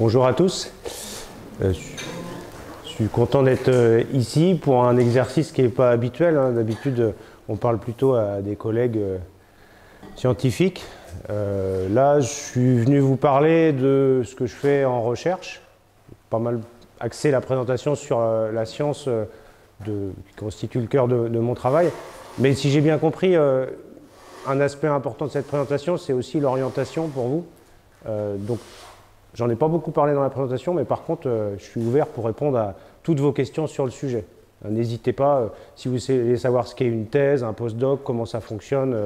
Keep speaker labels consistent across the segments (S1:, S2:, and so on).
S1: Bonjour à tous. Je suis content d'être ici pour un exercice qui n'est pas habituel. D'habitude, on parle plutôt à des collègues scientifiques. Là, je suis venu vous parler de ce que je fais en recherche. Pas mal axé la présentation sur la science qui constitue le cœur de mon travail. Mais si j'ai bien compris, un aspect important de cette présentation, c'est aussi l'orientation pour vous. Donc, j'en ai pas beaucoup parlé dans la présentation, mais par contre, je suis ouvert pour répondre à toutes vos questions sur le sujet. N'hésitez pas, si vous voulez savoir ce qu'est une thèse, un postdoc, comment ça fonctionne,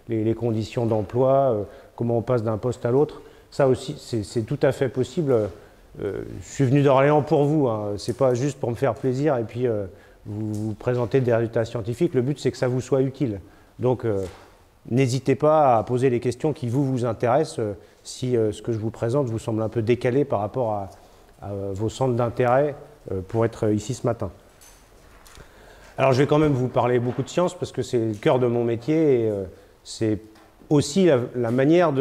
S1: les conditions d'emploi, comment on passe d'un poste à l'autre, ça aussi, c'est tout à fait possible. Je suis venu d'Orléans pour vous, c'est pas juste pour me faire plaisir et puis vous présenter des résultats scientifiques. Le but, c'est que ça vous soit utile. Donc, n'hésitez pas à poser les questions qui vous intéressent si ce que je vous présente vous semble un peu décalé par rapport à vos centres d'intérêt pour être ici ce matin. Alors je vais quand même vous parler beaucoup de science parce que c'est le cœur de mon métier et c'est aussi la manière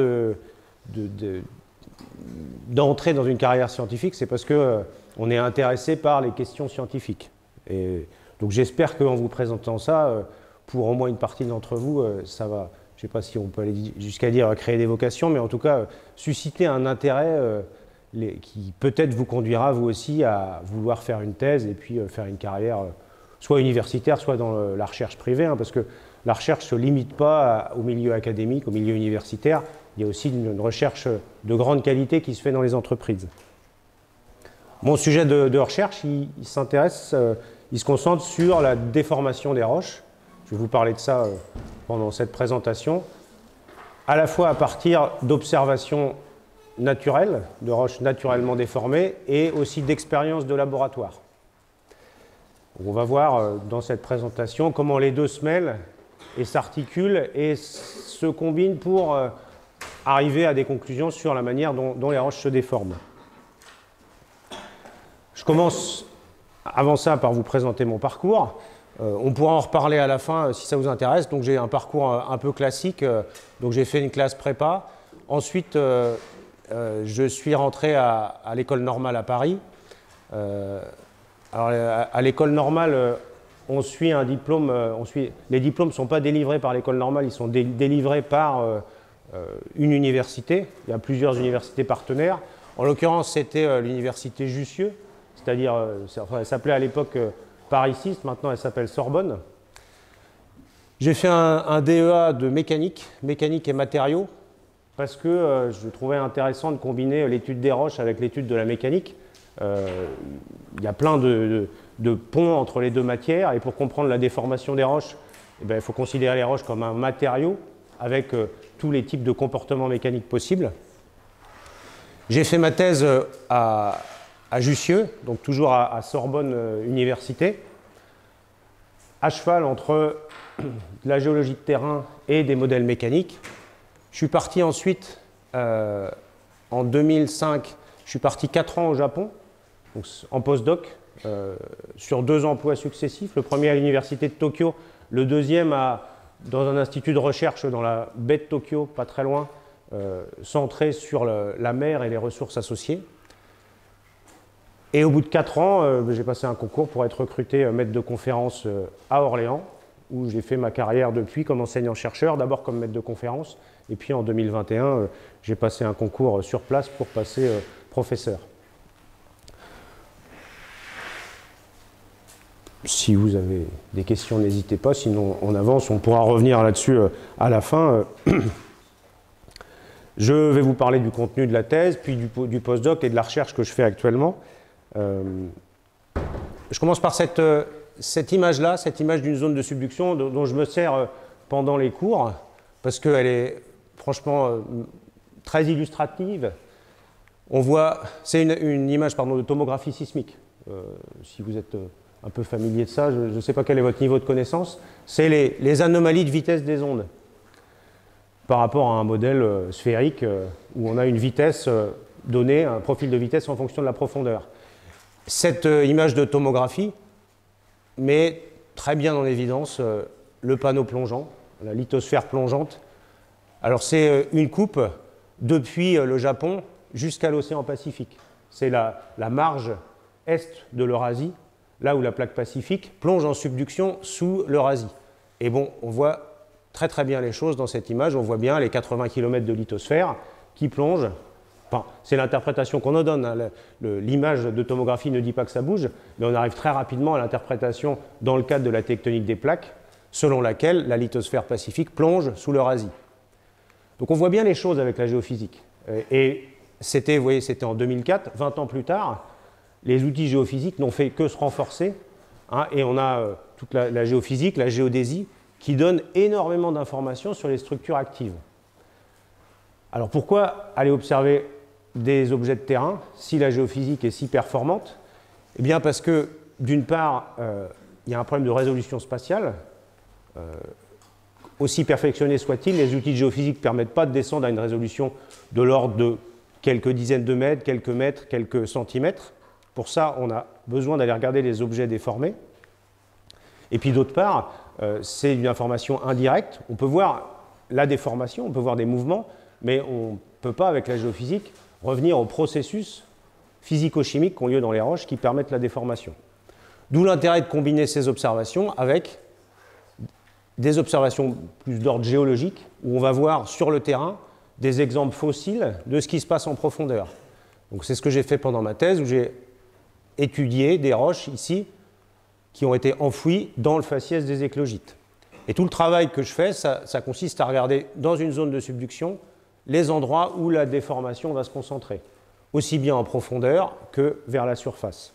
S1: d'entrer dans une carrière scientifique, c'est parce qu'on est intéressé par les questions scientifiques. Et donc j'espère qu'en vous présentant ça, pour au moins une partie d'entre vous, ça va, je ne sais pas si on peut aller jusqu'à dire créer des vocations, mais en tout cas susciter un intérêt qui peut-être vous conduira vous aussi à vouloir faire une thèse et puis faire une carrière soit universitaire, soit dans la recherche privée, parce que la recherche ne se limite pas au milieu académique, au milieu universitaire, il y a aussi une recherche de grande qualité qui se fait dans les entreprises. Mon sujet de recherche, il se concentre sur la déformation des roches. Je vais vous parler de ça pendant cette présentation, à la fois à partir d'observations naturelles, de roches naturellement déformées, et aussi d'expériences de laboratoire. On va voir dans cette présentation comment les deux se mêlent et s'articulent et se combinent pour arriver à des conclusions sur la manière dont les roches se déforment. Je commence avant ça par vous présenter mon parcours. On pourra en reparler à la fin si ça vous intéresse. Donc j'ai un parcours un peu classique. Donc j'ai fait une classe prépa. Ensuite, je suis rentré à l'école normale à Paris. Alors à l'école normale, on suit un diplôme. Les diplômes ne sont pas délivrés par l'école normale, ils sont délivrés par une université. Il y a plusieurs universités partenaires. En l'occurrence, c'était l'université Jussieu, c'est-à-dire, elle s'appelait à l'époque Paris 6, maintenant elle s'appelle Sorbonne. J'ai fait un DEA de mécanique et matériaux, parce que je trouvais intéressant de combiner l'étude des roches avec l'étude de la mécanique. Il y a plein de ponts entre les deux matières, et pour comprendre la déformation des roches, il faut considérer les roches comme un matériau avec tous les types de comportements mécaniques possibles. J'ai fait ma thèse à Jussieu, donc toujours à Sorbonne Université, à cheval entre de la géologie de terrain et des modèles mécaniques. Je suis parti ensuite, en 2005, je suis parti 4 ans au Japon, donc en postdoc, sur 2 emplois successifs. Le premier à l'université de Tokyo, le deuxième dans un institut de recherche dans la baie de Tokyo, pas très loin, centré sur la mer et les ressources associées. Et au bout de 4 ans, j'ai passé un concours pour être recruté maître de conférence à Orléans, où j'ai fait ma carrière depuis comme enseignant-chercheur, d'abord comme maître de conférence, et puis en 2021, j'ai passé un concours sur place pour passer professeur. Si vous avez des questions, n'hésitez pas, sinon on avance, on pourra revenir là-dessus à la fin. Je vais vous parler du contenu de la thèse, puis du postdoc et de la recherche que je fais actuellement. Je commence par cette image-là, cette image d'une zone de subduction dont je me sers pendant les cours, parce qu'elle est franchement très illustrative. On voit, c'est une image de tomographie sismique. Si vous êtes un peu familier de ça, je ne sais pas quel est votre niveau de connaissance, c'est les anomalies de vitesse des ondes par rapport à un modèle sphérique où on a une vitesse donnée, un profil de vitesse en fonction de la profondeur. Cette image de tomographie met très bien en évidence le panneau plongeant, la lithosphère plongeante. Alors c'est une coupe depuis le Japon jusqu'à l'océan Pacifique. c'est la marge est de l'Eurasie, là où la plaque pacifique plonge en subduction sous l'Eurasie. Et bon, on voit très très bien les choses dans cette image, on voit bien les 80 km de lithosphère qui plongent. Enfin, c'est l'interprétation qu'on en donne, hein. L'image de tomographie ne dit pas que ça bouge, mais on arrive très rapidement à l'interprétation dans le cadre de la tectonique des plaques, selon laquelle la lithosphère pacifique plonge sous l'Eurasie. Donc on voit bien les choses avec la géophysique. Et c'était, vous voyez, c'était en 2004, 20 ans plus tard, les outils géophysiques n'ont fait que se renforcer, hein, et on a toute la géophysique, la géodésie, qui donne énormément d'informations sur les structures actives. Alors pourquoi aller observer des objets de terrain si la géophysique est si performante? Eh bien parce que, d'une part, il y a un problème de résolution spatiale. Aussi perfectionnés soient-ils, les outils de géophysique ne permettent pas de descendre à une résolution de l'ordre de quelques dizaines de mètres, quelques mètres, quelques centimètres. Pour ça, on a besoin d'aller regarder les objets déformés. Et puis d'autre part, c'est une information indirecte. On peut voir la déformation, on peut voir des mouvements, mais on ne peut pas, avec la géophysique, revenir aux processus physico-chimiques qui ont lieu dans les roches qui permettent la déformation. D'où l'intérêt de combiner ces observations avec des observations plus d'ordre géologique, où on va voir sur le terrain des exemples fossiles de ce qui se passe en profondeur. Donc c'est ce que j'ai fait pendant ma thèse, où j'ai étudié des roches ici qui ont été enfouies dans le faciès des éclogites. Et tout le travail que je fais, ça consiste à regarder dans une zone de subduction les endroits où la déformation va se concentrer, aussi bien en profondeur que vers la surface.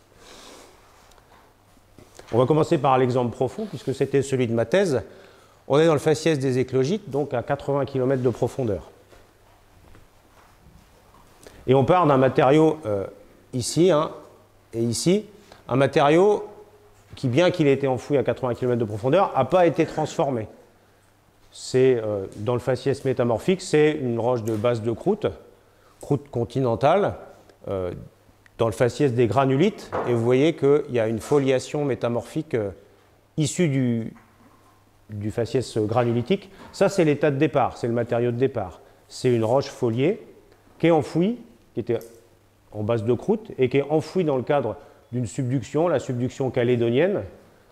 S1: On va commencer par l'exemple profond, puisque c'était celui de ma thèse. On est dans le faciès des éclogites, donc à 80 km de profondeur. Et on part d'un matériau ici, hein, et ici, un matériau qui, bien qu'il ait été enfoui à 80 km de profondeur, n'a pas été transformé. C'est, dans le faciès métamorphique, c'est une roche de base de croûte continentale, dans le faciès des granulites, et vous voyez qu'il y a une foliation métamorphique issue du faciès granulitique. Ça, c'est l'état de départ, c'est le matériau de départ. C'est une roche foliée qui est enfouie, qui était en base de croûte, et qui est enfouie dans le cadre d'une subduction, la subduction calédonienne,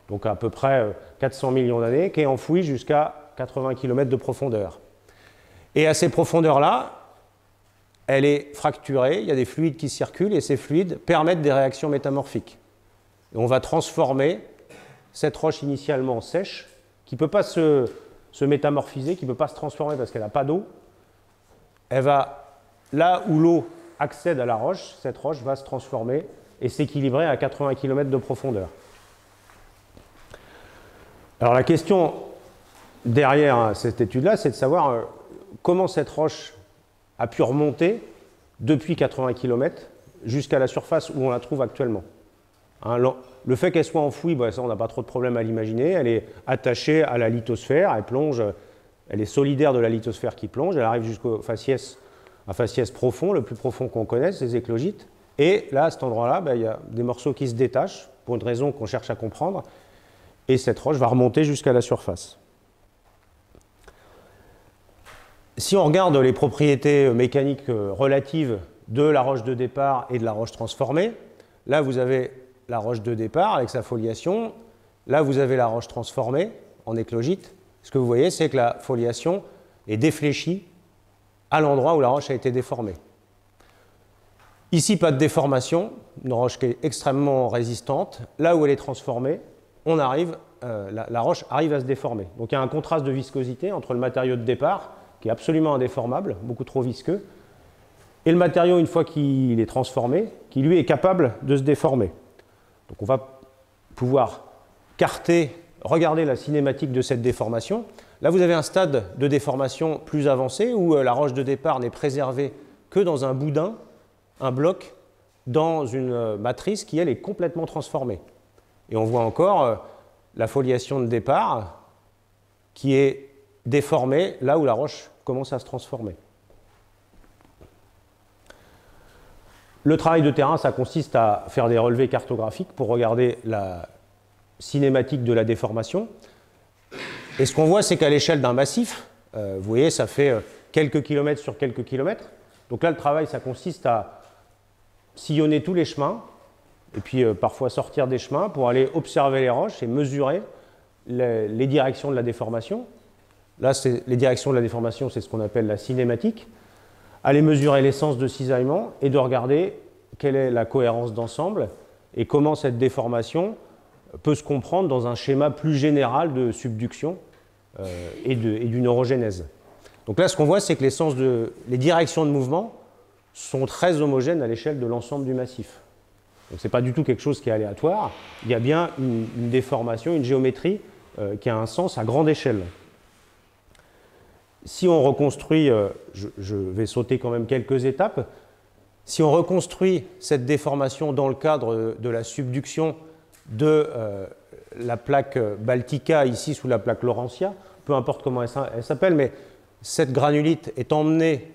S1: donc à peu près 400 millions d'années, qui est enfouie jusqu'à 80 km de profondeur. Et à ces profondeurs-là, elle est fracturée, il y a des fluides qui circulent, et ces fluides permettent des réactions métamorphiques. Et on va transformer cette roche initialement sèche, qui ne peut pas se métamorphiser, qui ne peut pas se transformer parce qu'elle n'a pas d'eau. Elle va, là où l'eau accède à la roche, cette roche va se transformer et s'équilibrer à 80 km de profondeur. Alors la question derrière cette étude-là, c'est de savoir comment cette roche a pu remonter depuis 80 km jusqu'à la surface où on la trouve actuellement. Hein, le fait qu'elle soit enfouie, bah, ça on n'a pas trop de problème à l'imaginer, elle est attachée à la lithosphère, elle plonge, elle est solidaire de la lithosphère qui plonge, elle arrive jusqu'au faciès, un faciès profond, le plus profond qu'on connaisse, les éclogites, et là à cet endroit-là, bah, il y a des morceaux qui se détachent, pour une raison qu'on cherche à comprendre, et cette roche va remonter jusqu'à la surface. Si on regarde les propriétés mécaniques relatives de la roche de départ et de la roche transformée, là vous avez la roche de départ avec sa foliation, là vous avez la roche transformée en éclogite. Ce que vous voyez, c'est que la foliation est défléchie à l'endroit où la roche a été déformée. Ici, pas de déformation, une roche qui est extrêmement résistante. Là où elle est transformée, on arrive, la roche arrive à se déformer. Donc il y a un contraste de viscosité entre le matériau de départ, qui est absolument indéformable, beaucoup trop visqueux, et le matériau, une fois qu'il est transformé, qui lui est capable de se déformer. Donc on va pouvoir regarder la cinématique de cette déformation. Là, vous avez un stade de déformation plus avancé où la roche de départ n'est préservée que dans un boudin, un bloc, dans une matrice qui, elle, est complètement transformée. Et on voit encore la foliation de départ qui est déformée là où la roche commence à se transformer. Le travail de terrain, ça consiste à faire des relevés cartographiques pour regarder la cinématique de la déformation. Et ce qu'on voit, c'est qu'à l'échelle d'un massif, vous voyez, ça fait quelques kilomètres sur quelques kilomètres. Donc là, le travail, ça consiste à sillonner tous les chemins, et puis parfois sortir des chemins pour aller observer les roches et mesurer les directions de la déformation. Là, les directions de la déformation, c'est ce qu'on appelle la cinématique. Aller mesurer l'essence de cisaillement et de regarder quelle est la cohérence d'ensemble et comment cette déformation peut se comprendre dans un schéma plus général de subduction et d'une neurogénèse. Donc là, ce qu'on voit, c'est que les directions de mouvement sont très homogènes à l'échelle de l'ensemble du massif. Donc ce n'est pas du tout quelque chose qui est aléatoire. Il y a bien une déformation, une géométrie qui a un sens à grande échelle. Si on reconstruit, je vais sauter quand même quelques étapes, si on reconstruit cette déformation dans le cadre de la subduction de la plaque Baltica, ici sous la plaque Laurentia, peu importe comment elle s'appelle, mais cette granulite est emmenée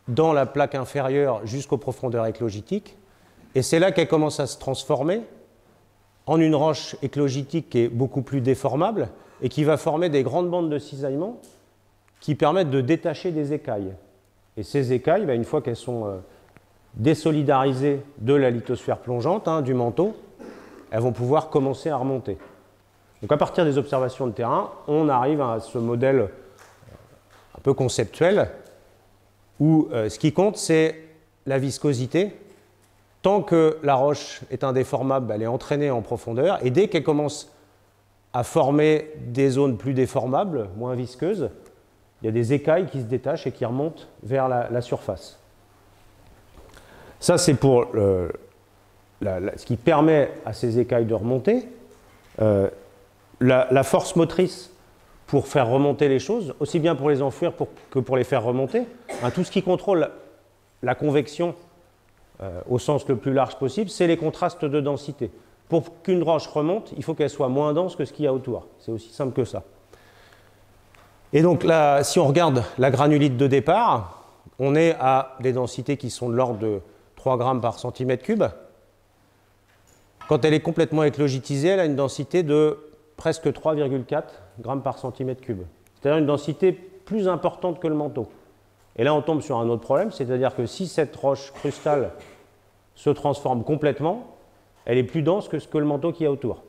S1: dans la plaque inférieure jusqu'aux profondeurs éclogitiques, et c'est là qu'elle commence à se transformer en une roche éclogitique qui est beaucoup plus déformable et qui va former des grandes bandes de cisaillement qui permettent de détacher des écailles. Et ces écailles, une fois qu'elles sont désolidarisées de la lithosphère plongeante, du manteau, elles vont pouvoir commencer à remonter. Donc à partir des observations de terrain, on arrive à ce modèle un peu conceptuel où ce qui compte, c'est la viscosité. Tant que la roche est indéformable, elle est entraînée en profondeur, et dès qu'elle commence à former des zones plus déformables, moins visqueuses, il y a des écailles qui se détachent et qui remontent vers la surface. Ça, c'est pour ce qui permet à ces écailles de remonter. La force motrice pour faire remonter les choses, aussi bien pour les enfouir que pour les faire remonter, tout ce qui contrôle la convection au sens le plus large possible, c'est les contrastes de densité. Pour qu'une roche remonte, il faut qu'elle soit moins dense que ce qu'il y a autour. C'est aussi simple que ça. Et donc là, si on regarde la granulite de départ, on est à des densités qui sont de l'ordre de 3 grammes par centimètre cube. Quand elle est complètement éclogitisée, elle a une densité de presque 3,4 grammes par centimètre cube. C'est-à-dire une densité plus importante que le manteau. Et là, on tombe sur un autre problème, c'est-à-dire que si cette roche crustale se transforme complètement, elle est plus dense que ce que le manteau qu'il y a autour.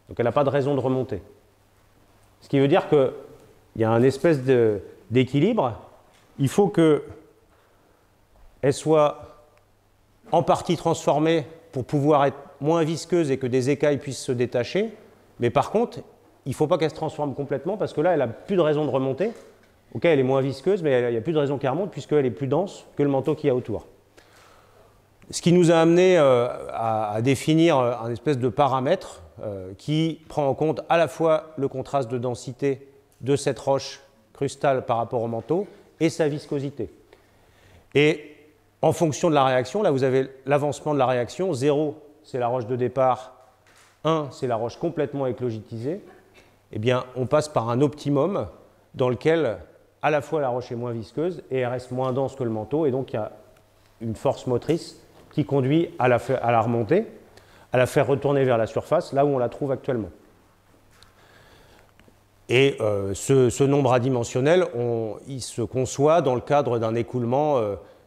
S1: Donc elle n'a pas de raison de remonter. Ce qui veut dire qu'il y a une espèce d'équilibre. Il faut qu'elle soit en partie transformée pour pouvoir être moins visqueuse et que des écailles puissent se détacher. Mais par contre, il ne faut pas qu'elle se transforme complètement parce que là, elle n'a plus de raison de remonter. Ok, elle est moins visqueuse, mais il n'y a plus de raison qu'elle remonte puisqu'elle est plus dense que le manteau qu'il y a autour. Ce qui nous a amené à définir un espèce de paramètre qui prend en compte à la fois le contraste de densité de cette roche crustale par rapport au manteau et sa viscosité. Et en fonction de la réaction, là vous avez l'avancement de la réaction. 0, c'est la roche de départ. 1, c'est la roche complètement éclogitisée. Eh bien, on passe par un optimum dans lequel à la fois la roche est moins visqueuse et elle reste moins dense que le manteau. Et donc, il y a une force motrice qui conduit à la remonter, à la faire retourner vers la surface, là où on la trouve actuellement. Et ce nombre adimensionnel, il se conçoit dans le cadre d'un écoulement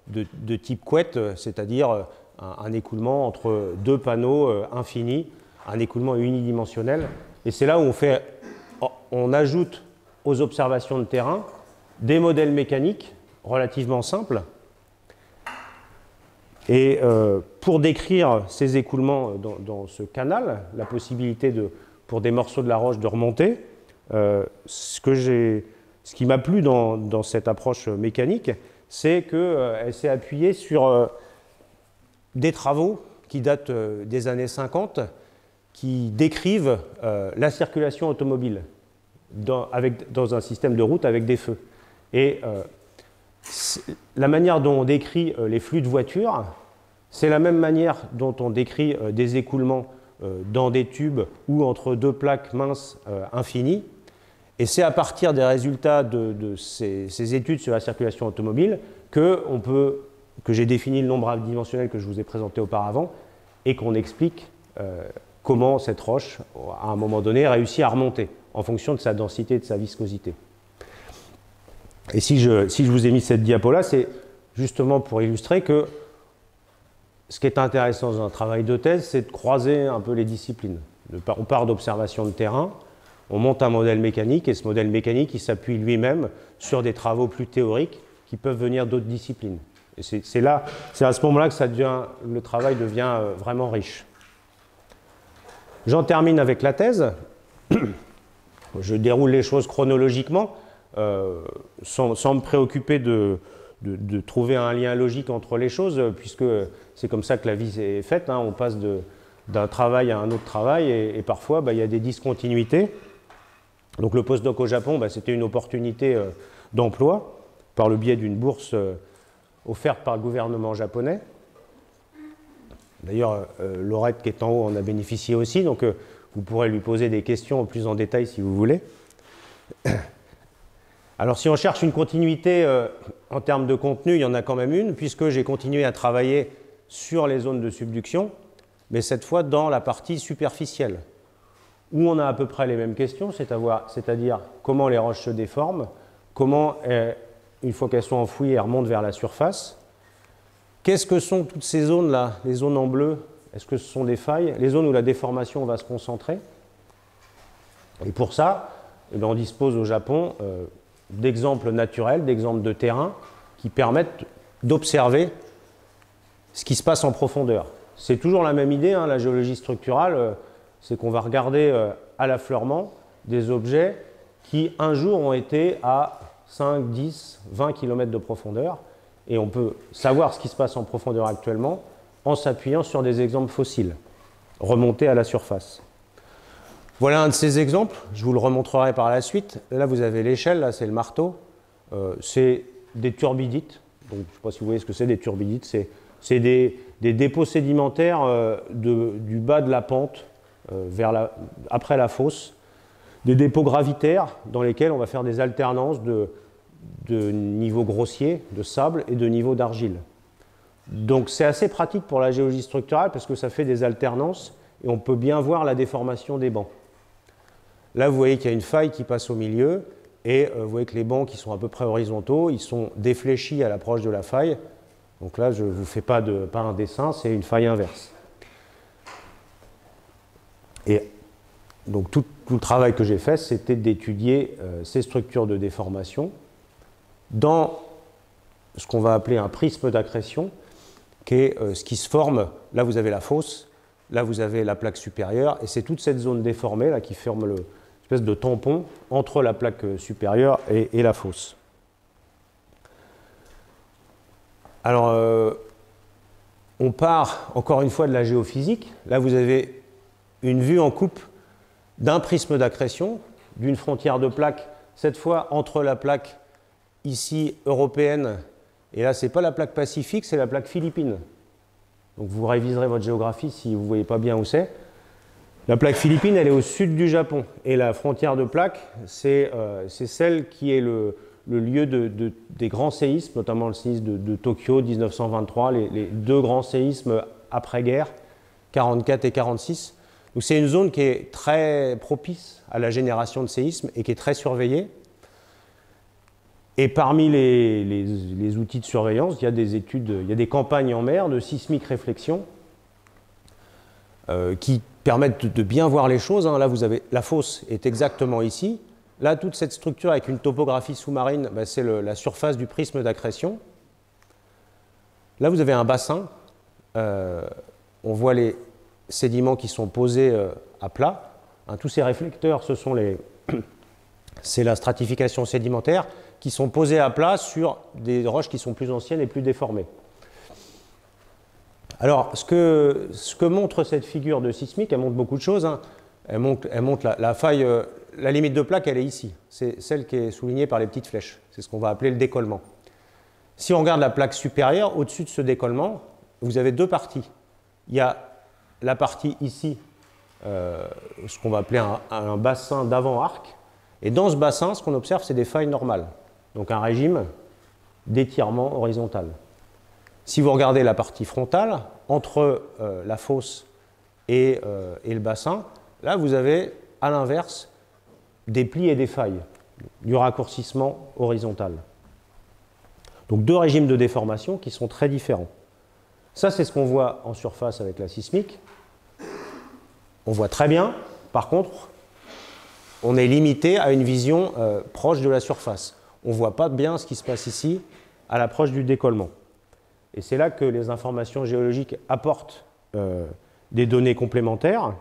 S1: de type couette, c'est-à-dire un écoulement entre deux panneaux infinis, un écoulement unidimensionnel. Et c'est là où on ajoute aux observations de terrain des modèles mécaniques relativement simples. Et pour décrire ces écoulements dans ce canal, la possibilité pour des morceaux de la roche de remonter, ce qui m'a plu dans cette approche mécanique, c'est qu'elle s'est appuyée sur des travaux qui datent des années 50, qui décrivent la circulation automobile dans un système de route avec des feux. Et la manière dont on décrit les flux de voitures, c'est la même manière dont on décrit des écoulements dans des tubes ou entre deux plaques minces infinies. Et c'est à partir des résultats de ces études sur la circulation automobile que j'ai défini le nombre adimensionnel que je vous ai présenté auparavant et qu'on explique comment cette roche, à un moment donné, réussit à remonter en fonction de sa densité et de sa viscosité. Et si je vous ai mis cette diapo-là, c'est justement pour illustrer que ce qui est intéressant dans un travail de thèse, c'est de croiser un peu les disciplines. On part d'observations de terrain, on monte un modèle mécanique, et ce modèle mécanique, il s'appuie lui-même sur des travaux plus théoriques qui peuvent venir d'autres disciplines. Et c'est à ce moment-là que le travail devient vraiment riche. J'en termine avec la thèse. Je déroule les choses chronologiquement, sans me préoccuper de trouver un lien logique entre les choses, puisque c'est comme ça que la vie est faite. Hein. On passe d'un travail à un autre travail, et parfois, il y a des discontinuités. Donc le postdoc au Japon, c'était une opportunité d'emploi, par le biais d'une bourse offerte par le gouvernement japonais. D'ailleurs, Laurette qui est en haut en a bénéficié aussi, donc vous pourrez lui poser des questions plus en détail si vous voulez. Alors si on cherche une continuité en termes de contenu, il y en a quand même une, puisque j'ai continué à travailler sur les zones de subduction, mais cette fois dans la partie superficielle, où on a à peu près les mêmes questions, c'est-à-dire comment les roches se déforment, comment, une fois qu'elles sont enfouies, elles remontent vers la surface. Qu'est-ce que sont toutes ces zones-là, les zones en bleu? Est-ce que ce sont des failles? Les zones où la déformation va se concentrer? Et pour ça, on dispose au Japon d'exemples naturels, d'exemples de terrain qui permettent d'observer ce qui se passe en profondeur. C'est toujours la même idée, hein, la géologie structurale, c'est qu'on va regarder à l'affleurement des objets qui un jour ont été à 5, 10, 20 km de profondeur, et on peut savoir ce qui se passe en profondeur actuellement en s'appuyant sur des exemples fossiles remontés à la surface. Voilà un de ces exemples, je vous le remontrerai par la suite. Là, vous avez l'échelle, là, c'est le marteau. C'est des turbidites. Donc, je ne sais pas si vous voyez ce que c'est, des turbidites. C'est des dépôts sédimentaires du bas de la pente après la fosse. Des dépôts gravitaires dans lesquels on va faire des alternances de niveaux grossiers, de sable et de niveaux d'argile. Donc, c'est assez pratique pour la géologie structurale parce que ça fait des alternances et on peut bien voir la déformation des bancs. Là, vous voyez qu'il y a une faille qui passe au milieu, et vous voyez que les bancs qui sont à peu près horizontaux, ils sont défléchis à l'approche de la faille. Donc là, je ne vous fais pas un dessin, c'est une faille inverse. Et donc tout le travail que j'ai fait, c'était d'étudier ces structures de déformation dans ce qu'on va appeler un prisme d'accrétion, qui est ce qui se forme. Là, vous avez la fosse, là, vous avez la plaque supérieure, et c'est toute cette zone déformée là, qui forme l'espèce de tampon entre la plaque supérieure et la fosse. Alors, on part encore une fois de la géophysique. Là, vous avez une vue en coupe d'un prisme d'accrétion, d'une frontière de plaque, cette fois entre la plaque ici européenne, et là, ce n'est pas la plaque pacifique, c'est la plaque philippine. Donc vous réviserez votre géographie si vous ne voyez pas bien où c'est. La plaque philippine, elle est au sud du Japon. Et la frontière de plaque, c'est celle qui est le lieu des grands séismes, notamment le séisme de Tokyo 1923, les deux grands séismes après-guerre, 44 et 46. Donc c'est une zone qui est très propice à la génération de séismes et qui est très surveillée. Et parmi les outils de surveillance, il y a des études, il y a des campagnes en mer de sismique réflexion qui permettent de bien voir les choses. Hein. Là, vous avez la fosse est exactement ici. Là, toute cette structure avec une topographie sous-marine, c'est la surface du prisme d'accrétion. Là, vous avez un bassin. On voit les sédiments qui sont posés à plat. Hein, tous ces réflecteurs, c'est la stratification sédimentaire, qui sont posés à plat sur des roches qui sont plus anciennes et plus déformées. Alors, ce que montre cette figure de sismique, elle montre beaucoup de choses. Hein. Elle montre la faille, la limite de plaque, elle est ici. C'est celle qui est soulignée par les petites flèches. C'est ce qu'on va appeler le décollement. Si on regarde la plaque supérieure, au-dessus de ce décollement, vous avez deux parties. Il y a la partie ici, ce qu'on va appeler un bassin d'avant-arc. Et dans ce bassin, ce qu'on observe, c'est des failles normales. Donc un régime d'étirement horizontal. Si vous regardez la partie frontale, entre la fosse et le bassin, là vous avez à l'inverse des plis et des failles, du raccourcissement horizontal. Donc deux régimes de déformation qui sont très différents. Ça, c'est ce qu'on voit en surface avec la sismique. On voit très bien. Par contre, on est limité à une vision proche de la surface. On ne voit pas bien ce qui se passe ici à l'approche du décollement. Et c'est là que les informations géologiques apportent des données complémentaires.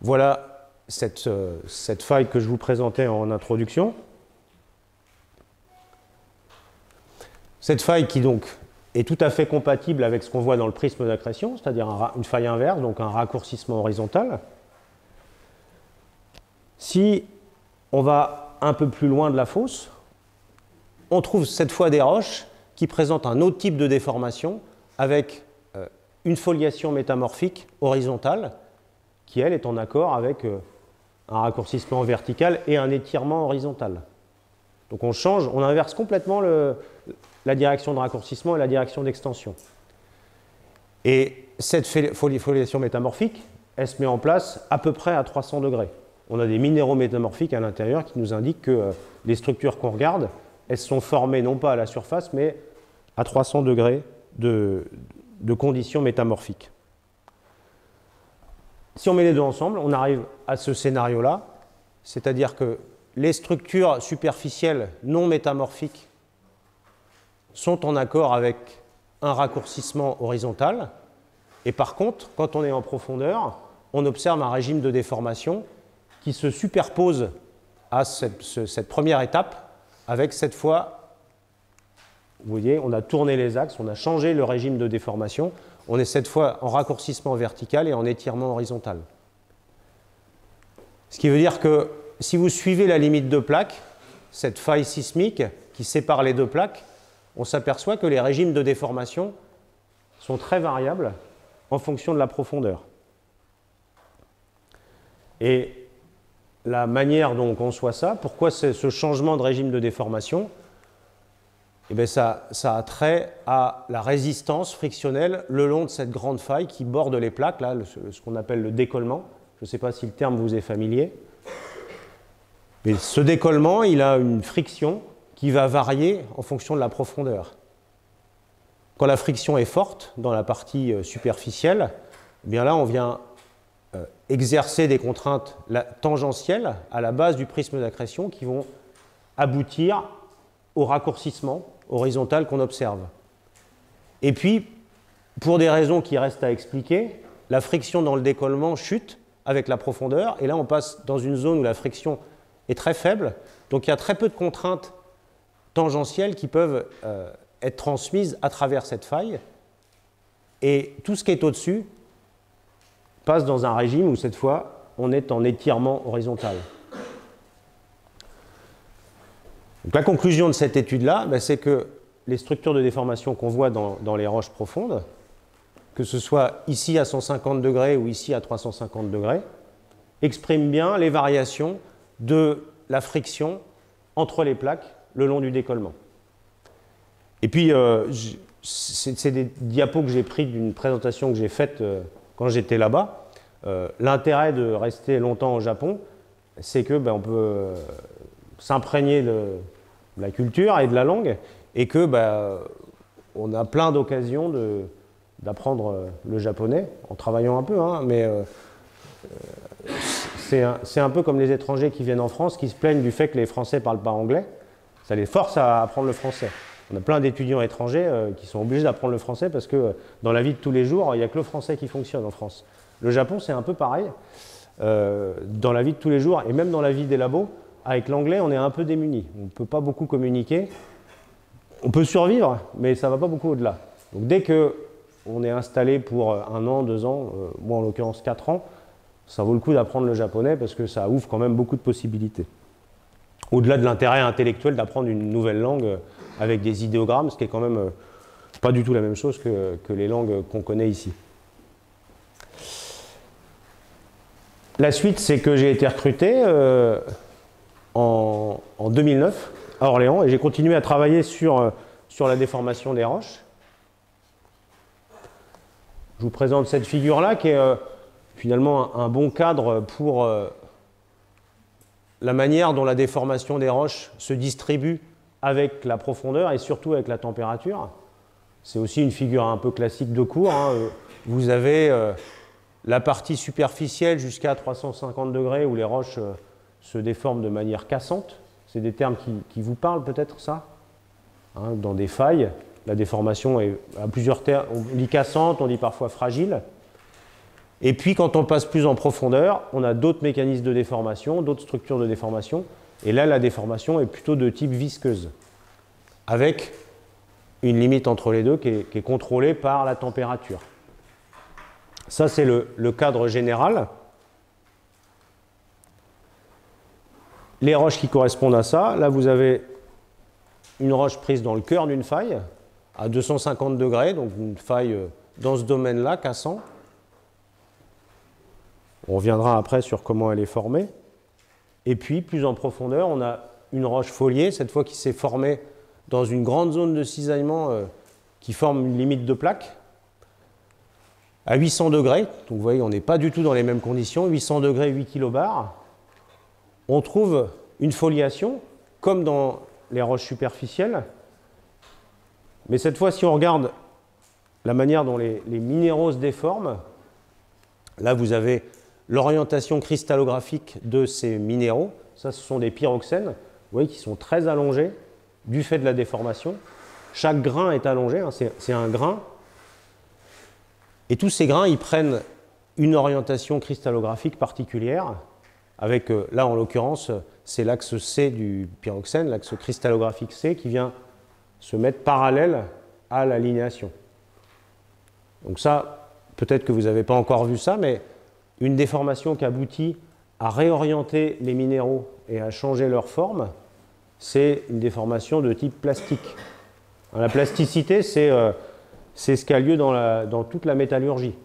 S1: Voilà cette faille que je vous présentais en introduction. Cette faille qui donc est tout à fait compatible avec ce qu'on voit dans le prisme d'accrétion, c'est-à-dire une faille inverse, donc un raccourcissement horizontal. Si on va un peu plus loin de la fosse, on trouve cette fois des roches qui présentent un autre type de déformation avec une foliation métamorphique horizontale qui, elle, est en accord avec un raccourcissement vertical et un étirement horizontal. Donc on change, on inverse complètement la direction de raccourcissement et la direction d'extension. Et cette foliation métamorphique, elle se met en place à peu près à 300 degrés. On a des minéraux métamorphiques à l'intérieur qui nous indiquent que les structures qu'on regarde, elles sont formées non pas à la surface, mais à 300 degrés de conditions métamorphiques. Si on met les deux ensemble, on arrive à ce scénario-là, c'est-à-dire que les structures superficielles non métamorphiques sont en accord avec un raccourcissement horizontal, et par contre, quand on est en profondeur, on observe un régime de déformation qui se superpose à cette première étape, avec cette fois, vous voyez, on a tourné les axes, on a changé le régime de déformation, on est cette fois en raccourcissement vertical et en étirement horizontal. Ce qui veut dire que si vous suivez la limite de plaque, cette faille sismique qui sépare les deux plaques, on s'aperçoit que les régimes de déformation sont très variables en fonction de la profondeur. Et la manière dont on conçoit ça, pourquoi ce changement de régime de déformation? Eh bien ça a trait à la résistance frictionnelle le long de cette grande faille qui borde les plaques, là, ce qu'on appelle le décollement. Je ne sais pas si le terme vous est familier. Mais ce décollement, il a une friction qui va varier en fonction de la profondeur. Quand la friction est forte dans la partie superficielle, eh bien là, on vient exercer des contraintes tangentielles à la base du prisme d'accrétion qui vont aboutir au raccourcissement horizontal qu'on observe. Et puis, pour des raisons qui restent à expliquer, la friction dans le décollement chute avec la profondeur, et là on passe dans une zone où la friction est très faible, donc il y a très peu de contraintes tangentielles qui peuvent être transmises à travers cette faille, et tout ce qui est au-dessus passe dans un régime où cette fois on est en étirement horizontal. Donc, la conclusion de cette étude-là, c'est que les structures de déformation qu'on voit dans les roches profondes, que ce soit ici à 150 degrés ou ici à 350 degrés, expriment bien les variations de la friction entre les plaques le long du décollement. Et puis, c'est des diapos que j'ai pris d'une présentation que j'ai faite quand j'étais là-bas. L'intérêt de rester longtemps au Japon, c'est que on peut s'imprégner de la culture et de la langue, et que on a plein d'occasions d'apprendre le japonais en travaillant un peu, hein, mais c'est un peu comme les étrangers qui viennent en France qui se plaignent du fait que les Français ne parlent pas anglais. Ça les force à apprendre le français. On a plein d'étudiants étrangers qui sont obligés d'apprendre le français parce que dans la vie de tous les jours, il n'y a que le français qui fonctionne en France. Le Japon, c'est un peu pareil. Dans la vie de tous les jours et même dans la vie des labos, avec l'anglais, on est un peu démunis. On ne peut pas beaucoup communiquer. On peut survivre, mais ça ne va pas beaucoup au-delà. Donc dès qu'on est installé pour 1 an, 2 ans, moi en l'occurrence 4 ans, ça vaut le coup d'apprendre le japonais parce que ça ouvre quand même beaucoup de possibilités. Au-delà de l'intérêt intellectuel d'apprendre une nouvelle langue avec des idéogrammes, ce qui est quand même pas du tout la même chose que les langues qu'on connaît ici. La suite, c'est que j'ai été recruté en 2009 à Orléans et j'ai continué à travailler sur la déformation des roches. Je vous présente cette figure-là qui est finalement un bon cadre pour la manière dont la déformation des roches se distribue avec la profondeur et surtout avec la température. c'est aussi une figure un peu classique de cours, hein. Vous avez la partie superficielle jusqu'à 350 degrés où les roches se déforment de manière cassante. C'est des termes qui vous parlent peut-être, ça, hein, dans des failles, la déformation est à plusieurs termes. On dit cassante, on dit parfois fragile. Et puis, quand on passe plus en profondeur, on a d'autres mécanismes de déformation, d'autres structures de déformation. Et là, la déformation est plutôt de type visqueuse, avec une limite entre les deux qui est contrôlée par la température. Ça, c'est le cadre général. Les roches qui correspondent à ça, là, vous avez une roche prise dans le cœur d'une faille, à 250 degrés, donc une faille dans ce domaine-là, cassant. On reviendra après sur comment elle est formée. Et puis, plus en profondeur, on a une roche foliée, cette fois qui s'est formée dans une grande zone de cisaillement qui forme une limite de plaque, à 800 degrés. Donc, vous voyez, on n'est pas du tout dans les mêmes conditions. 800 degrés, 8 kilobars. On trouve une foliation, comme dans les roches superficielles. Mais cette fois, si on regarde la manière dont les minéraux se déforment, là, vous avez l'orientation cristallographique de ces minéraux. Ça, ce sont des pyroxènes, vous voyez, qui sont très allongés du fait de la déformation. Chaque grain est allongé, hein, c'est un grain. Et tous ces grains, ils prennent une orientation cristallographique particulière, avec, là, en l'occurrence, c'est l'axe C du pyroxène, l'axe cristallographique C, qui vient se mettre parallèle à l'alignation. Donc ça, peut-être que vous n'avez pas encore vu ça, mais une déformation qui aboutit à réorienter les minéraux et à changer leur forme, c'est une déformation de type plastique. La plasticité, c'est ce qui a lieu dans toute la métallurgie.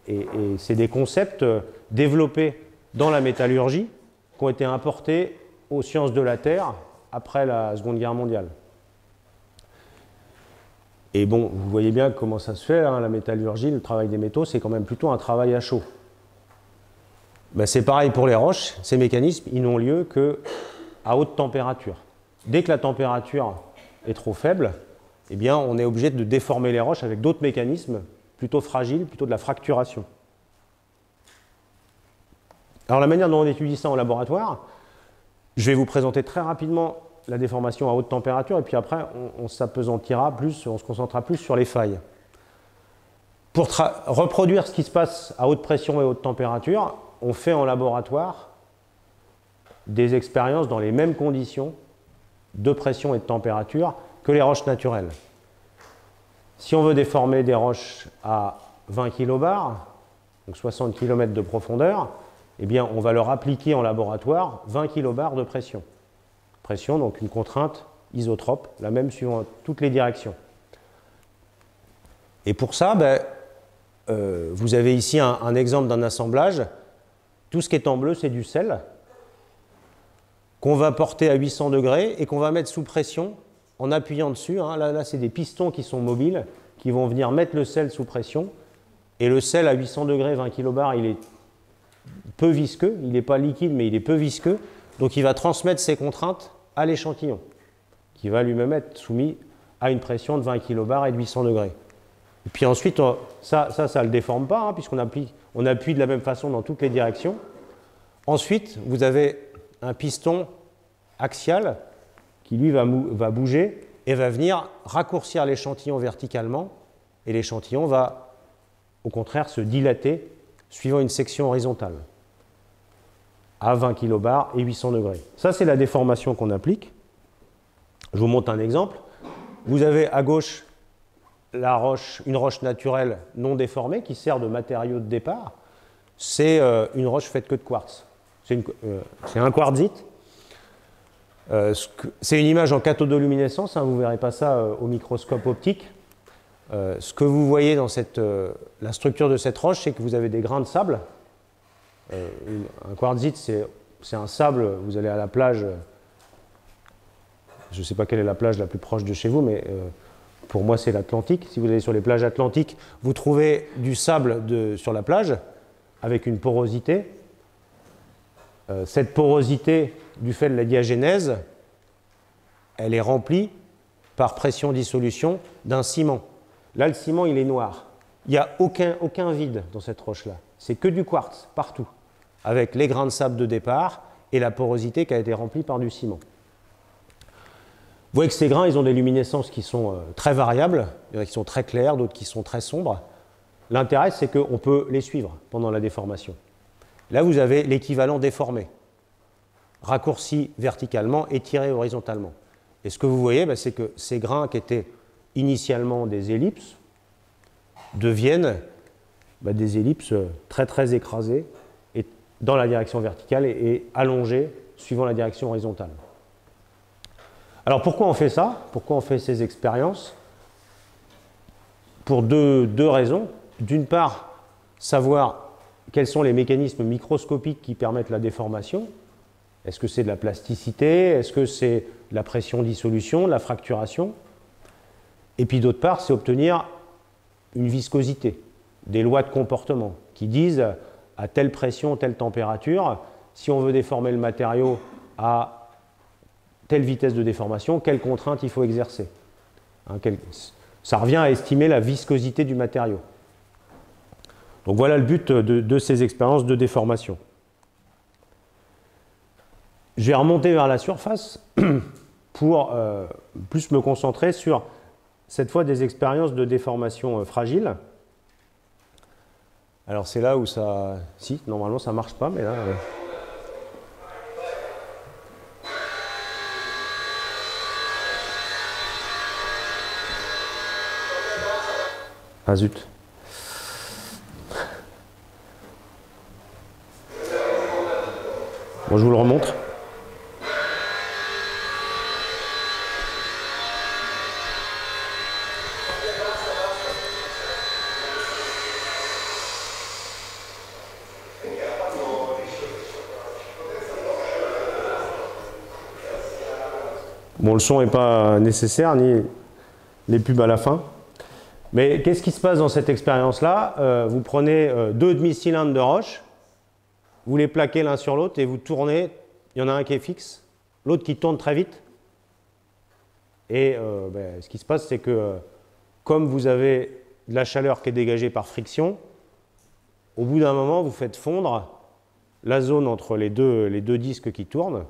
S1: Et c'est des concepts développés dans la métallurgie qui ont été importés aux sciences de la Terre après la Seconde Guerre mondiale. Et bon, vous voyez bien comment ça se fait, hein, la métallurgie, le travail des métaux, c'est quand même plutôt un travail à chaud. Ben, c'est pareil pour les roches, ces mécanismes, ils n'ont lieu qu'à haute température. Dès que la température est trop faible, eh bien, on est obligé de déformer les roches avec d'autres mécanismes plutôt fragiles, plutôt de la fracturation. Alors la manière dont on étudie ça en laboratoire, je vais vous présenter très rapidement la déformation à haute température, et puis après, on s'apesantira plus, on se concentrera plus sur les failles. Pour reproduire ce qui se passe à haute pression et haute température, on fait en laboratoire des expériences dans les mêmes conditions de pression et de température que les roches naturelles. Si on veut déformer des roches à 20 kilobars, donc 60 km de profondeur, eh bien, on va leur appliquer en laboratoire 20 kilobars de pression. Pression, donc une contrainte isotrope, la même suivant toutes les directions. Et pour ça, vous avez ici un exemple d'un assemblage. Tout ce qui est en bleu, c'est du sel qu'on va porter à 800 degrés et qu'on va mettre sous pression en appuyant dessus. Hein. Là c'est des pistons qui sont mobiles, qui vont venir mettre le sel sous pression. Et le sel à 800 degrés, 20 kilobars, il est peu visqueux. Il n'est pas liquide, mais il est peu visqueux. Donc il va transmettre ses contraintes à l'échantillon, qui va lui-même être soumis à une pression de 20 kilobars et de 800 degrés. Et puis ensuite, ça ne le déforme pas, hein, puisqu'on appuie de la même façon dans toutes les directions. Ensuite, vous avez un piston axial qui, lui, va bouger et va venir raccourcir l'échantillon verticalement, et l'échantillon va, au contraire, se dilater suivant une section horizontale à 20 kilobars et 800 degrés. Ça, c'est la déformation qu'on applique. Je vous montre un exemple. Vous avez à gauche une roche naturelle non déformée qui sert de matériau de départ. C'est une roche faite que de quartz. C'est un quartzite. C'est une image en cathodoluminescence, hein, vous ne verrez pas ça au microscope optique. Ce que vous voyez dans la structure de cette roche, c'est que vous avez des grains de sable. Un quartzite, c'est un sable, vous allez à la plage, je ne sais pas quelle est la plage la plus proche de chez vous, mais pour moi c'est l'Atlantique. Si vous allez sur les plages atlantiques, vous trouvez du sable sur la plage avec une porosité. Cette porosité, du fait de la diagénèse, elle est remplie par pression dissolution d'un ciment. Là, le ciment, il est noir. Il n'y a aucun vide dans cette roche-là. C'est que du quartz, partout, avec les grains de sable de départ et la porosité qui a été remplie par du ciment. Vous voyez que ces grains, ils ont des luminescences qui sont très variables. Il y en a qui sont très claires, d'autres qui sont très sombres. L'intérêt, c'est qu'on peut les suivre pendant la déformation. Là, vous avez l'équivalent déformé, raccourci verticalement, étiré horizontalement. Et ce que vous voyez, c'est que ces grains qui étaient initialement des ellipses deviennent des ellipses très très écrasées et dans la direction verticale et allongées suivant la direction horizontale. Alors pourquoi on fait ça? Pourquoi on fait ces expériences? Pour deux raisons. D'une part, savoir quels sont les mécanismes microscopiques qui permettent la déformation. Est-ce que c'est de la plasticité? Est-ce que c'est de la pression dissolution, de la fracturation? Et puis d'autre part, c'est obtenir une viscosité, des lois de comportement qui disent à telle pression, telle température, si on veut déformer le matériau à telle vitesse de déformation, quelle contrainte il faut exercer. Ça revient à estimer la viscosité du matériau. Donc voilà le but de ces expériences de déformation. Je vais remonter vers la surface pour plus me concentrer sur, cette fois, des expériences de déformation fragile. Alors c'est là où ça... Si, normalement ça ne marche pas, mais là... Ah zut. Bon, je vous le remontre. Bon, le son n'est pas nécessaire, ni les pubs à la fin. Mais qu'est-ce qui se passe dans cette expérience-là? Vous prenez deux demi-cylindres de roche, vous les plaquez l'un sur l'autre et vous tournez. Il y en a un qui est fixe, l'autre qui tourne très vite. Et ce qui se passe, c'est que comme vous avez de la chaleur qui est dégagée par friction, au bout d'un moment, vous faites fondre la zone entre les deux disques qui tournent.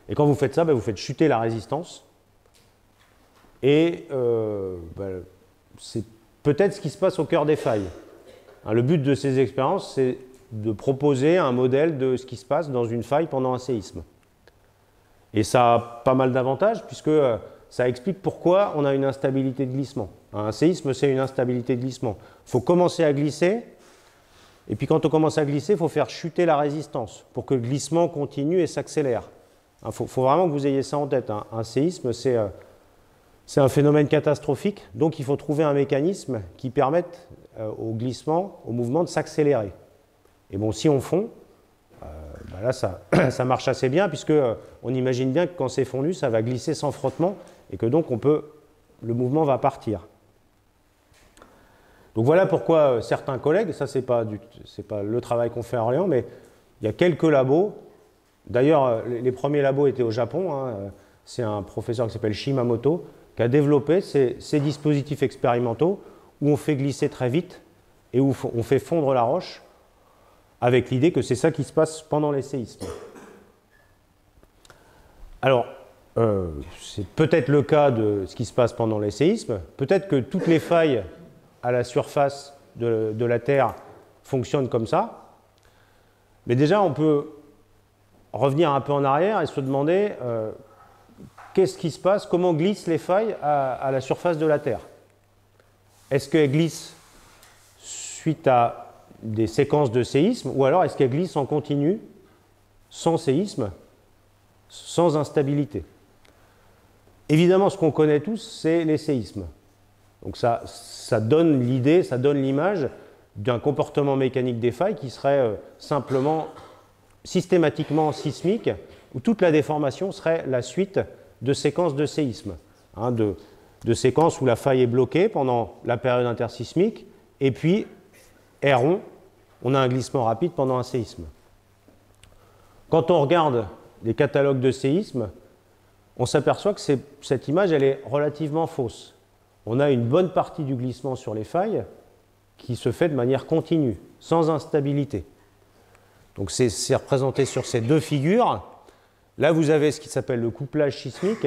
S1: Et quand vous faites ça, vous faites chuter la résistance. Et c'est peut-être ce qui se passe au cœur des failles. Le but de ces expériences, c'est de proposer un modèle de ce qui se passe dans une faille pendant un séisme. Et ça a pas mal d'avantages, puisque ça explique pourquoi on a une instabilité de glissement. Un séisme, c'est une instabilité de glissement. Il faut commencer à glisser, et puis quand on commence à glisser, il faut faire chuter la résistance pour que le glissement continue et s'accélère. Il faut vraiment que vous ayez ça en tête. Un séisme, c'est un phénomène catastrophique, donc il faut trouver un mécanisme qui permette au glissement, au mouvement de s'accélérer. Et bon, si on fond, là ça marche assez bien, puisque on imagine bien que quand c'est fondu, ça va glisser sans frottement, et que donc le mouvement va partir. Donc voilà pourquoi certains collègues, ça c'est pas le travail qu'on fait à Orléans, mais il y a quelques labos. D'ailleurs, les premiers labos étaient au Japon. C'est un professeur qui s'appelle Shimamoto qui a développé ces dispositifs expérimentaux où on fait glisser très vite et où on fait fondre la roche avec l'idée que c'est ça qui se passe pendant les séismes. Alors, c'est peut-être le cas de ce qui se passe pendant les séismes. Peut-être que toutes les failles à la surface de la Terre fonctionnent comme ça. Mais déjà, on peut revenir un peu en arrière et se demander qu'est-ce qui se passe, comment glissent les failles à la surface de la Terre. Est-ce qu'elles glissent suite à des séquences de séismes, ou alors est-ce qu'elles glissent en continu, sans séisme, sans instabilité? Évidemment, ce qu'on connaît tous, c'est les séismes. Donc ça donne l'idée, ça donne l'image d'un comportement mécanique des failles qui serait simplement systématiquement sismique, où toute la déformation serait la suite de séquences de séisme, de séquences où la faille est bloquée pendant la période intersismique, et puis R-rond, on a un glissement rapide pendant un séisme. Quand on regarde les catalogues de séismes, on s'aperçoit que cette image, elle est relativement fausse. On a une bonne partie du glissement sur les failles qui se fait de manière continue, sans instabilité. Donc c'est représenté sur ces deux figures. Là, vous avez ce qui s'appelle le couplage sismique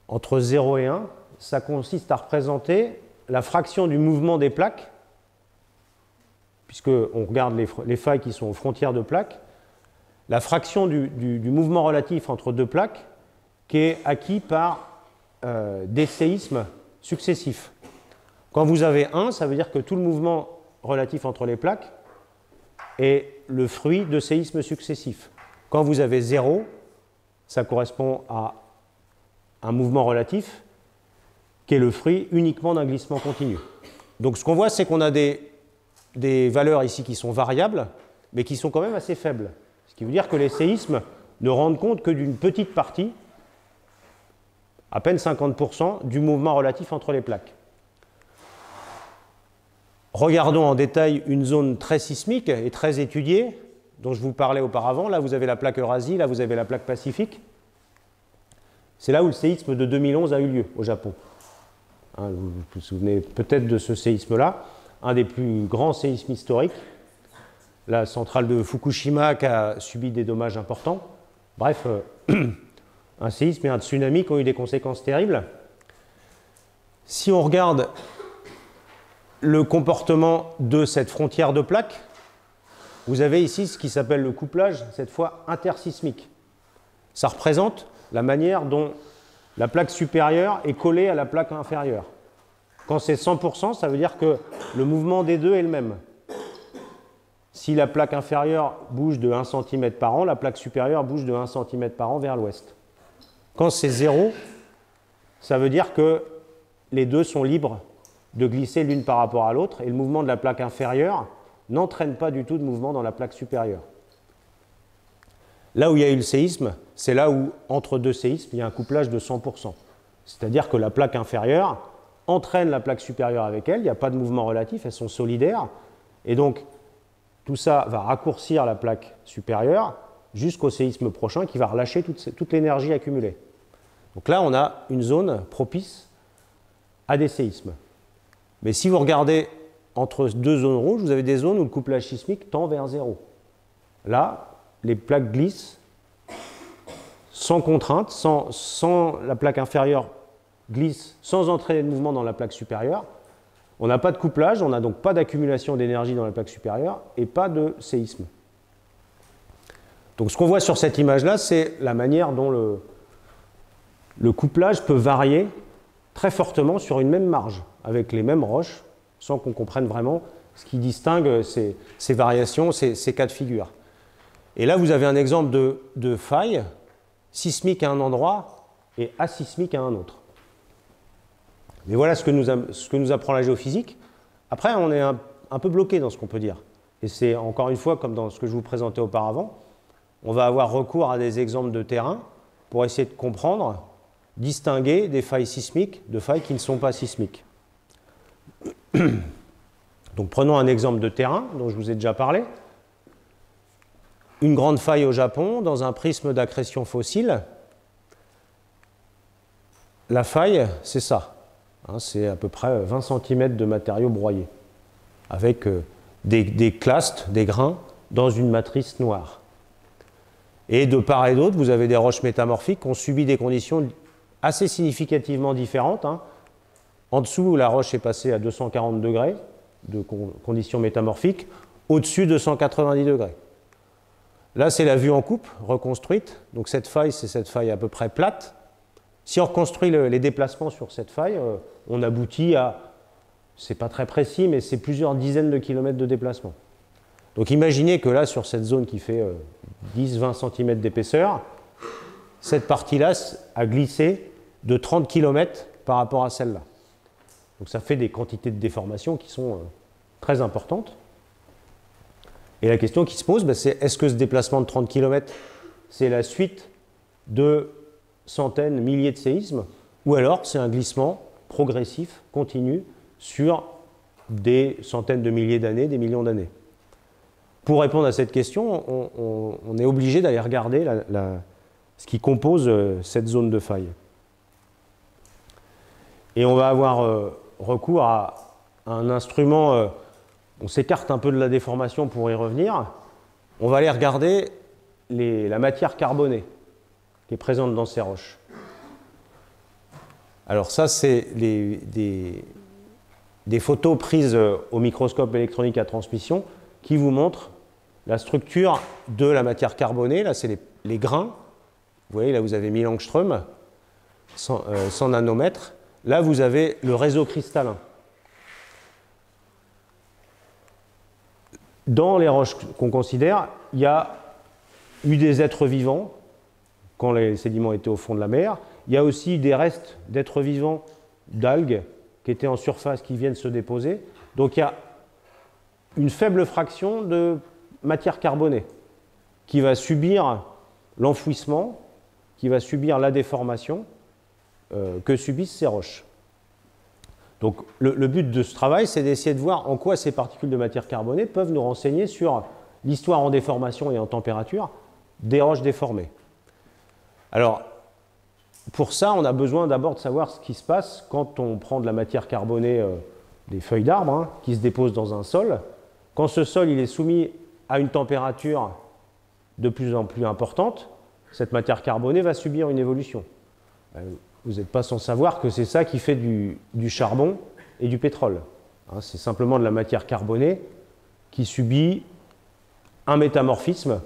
S1: entre 0 et 1. Ça consiste à représenter la fraction du mouvement des plaques, puisqu'on regarde les failles qui sont aux frontières de plaques, la fraction du mouvement relatif entre deux plaques qui est acquis par des séismes successifs. Quand vous avez 1, ça veut dire que tout le mouvement relatif entre les plaques est le fruit de séismes successifs. Quand vous avez 0, ça correspond à un mouvement relatif qui est le fruit uniquement d'un glissement continu. Donc ce qu'on voit, c'est qu'on a des valeurs ici qui sont variables, mais qui sont quand même assez faibles. Ce qui veut dire que les séismes ne rendent compte que d'une petite partie, à peine 50%, du mouvement relatif entre les plaques. Regardons en détail une zone très sismique et très étudiée, dont je vous parlais auparavant. Là, vous avez la plaque Eurasie, là, vous avez la plaque Pacifique. C'est là où le séisme de 2011 a eu lieu, au Japon. Hein, vous vous souvenez peut-être de ce séisme-là, un des plus grands séismes historiques. La centrale de Fukushima qui a subi des dommages importants. Bref, un séisme et un tsunami qui ont eu des conséquences terribles. Si on regarde le comportement de cette frontière de plaques, vous avez ici ce qui s'appelle le couplage, cette fois intersismique. Ça représente la manière dont la plaque supérieure est collée à la plaque inférieure. Quand c'est 100%, ça veut dire que le mouvement des deux est le même. Si la plaque inférieure bouge de 1 cm par an, la plaque supérieure bouge de 1 cm par an vers l'ouest. Quand c'est 0, ça veut dire que les deux sont libres de glisser l'une par rapport à l'autre, et le mouvement de la plaque inférieure n'entraîne pas du tout de mouvement dans la plaque supérieure. Là où il y a eu le séisme, c'est là où, entre deux séismes, il y a un couplage de 100%. C'est-à-dire que la plaque inférieure entraîne la plaque supérieure avec elle, il n'y a pas de mouvement relatif, elles sont solidaires, et donc tout ça va raccourcir la plaque supérieure jusqu'au séisme prochain qui va relâcher toute l'énergie accumulée. Donc là, on a une zone propice à des séismes. Mais si vous regardez entre deux zones rouges, vous avez des zones où le couplage sismique tend vers 0. Là, les plaques glissent sans contrainte, sans la plaque inférieure glisse sans entraîner de mouvement dans la plaque supérieure. On n'a pas de couplage, on n'a donc pas d'accumulation d'énergie dans la plaque supérieure et pas de séisme. Donc ce qu'on voit sur cette image-là, c'est la manière dont le couplage peut varier très fortement sur une même marge, avec les mêmes roches, sans qu'on comprenne vraiment ce qui distingue ces variations, ces cas de figure. Et là, vous avez un exemple de faille sismique à un endroit et asismique à un autre. Mais voilà ce que nous apprend la géophysique. Après, on est un peu bloqué dans ce qu'on peut dire. Et c'est encore une fois, comme dans ce que je vous présentais auparavant, on va avoir recours à des exemples de terrain pour essayer de comprendre, distinguer des failles sismiques de failles qui ne sont pas sismiques. Donc prenons un exemple de terrain dont je vous ai déjà parlé. Une grande faille au Japon dans un prisme d'accrétion fossile. La faille, c'est ça. Hein, c'est à peu près 20 cm de matériaux broyés, avec des clastes, des grains, dans une matrice noire. Et de part et d'autre, vous avez des roches métamorphiques qui ont subi des conditions assez significativement différentes. Hein. En dessous, la roche est passée à 240 degrés de conditions métamorphiques, au-dessus de 190 degrés. Là, c'est la vue en coupe reconstruite. Donc cette faille, c'est cette faille à peu près plate. Si on reconstruit les déplacements sur cette faille, on aboutit à, c'est pas très précis, mais c'est plusieurs dizaines de kilomètres de déplacement. Donc imaginez que là, sur cette zone qui fait 10-20 cm d'épaisseur, cette partie-là a glissé de 30 km par rapport à celle-là. Donc ça fait des quantités de déformation qui sont très importantes. Et la question qui se pose, c'est est-ce que ce déplacement de 30 km, c'est la suite de centaines, milliers de séismes, ou alors c'est un glissement progressif, continu, sur des centaines de milliers d'années, des millions d'années. Pour répondre à cette question, on est obligé d'aller regarder ce qui compose cette zone de faille. Et on va avoir recours à un instrument, on s'écarte un peu de la déformation pour y revenir, on va aller regarder la matière carbonée qui est présente dans ces roches. Alors ça, c'est des photos prises au microscope électronique à transmission qui vous montrent la structure de la matière carbonée. Là, c'est les grains. Vous voyez, là, vous avez 1000 angstroms, 100 nanomètres. Là, vous avez le réseau cristallin. Dans les roches qu'on considère, il y a eu des êtres vivants quand les sédiments étaient au fond de la mer. Il y a aussi des restes d'êtres vivants, d'algues, qui étaient en surface, qui viennent se déposer. Donc il y a une faible fraction de matière carbonée qui va subir l'enfouissement, qui va subir la déformation que subissent ces roches. Donc le but de ce travail, c'est d'essayer de voir en quoi ces particules de matière carbonée peuvent nous renseigner sur l'histoire en déformation et en température des roches déformées. Alors, pour ça, on a besoin d'abord de savoir ce qui se passe quand on prend de la matière carbonée des feuilles d'arbre qui se déposent dans un sol. Quand ce sol il est soumis à une température de plus en plus importante, cette matière carbonée va subir une évolution. Vous n'êtes pas sans savoir que c'est ça qui fait du charbon et du pétrole. C'est simplement de la matière carbonée qui subit un métamorphisme.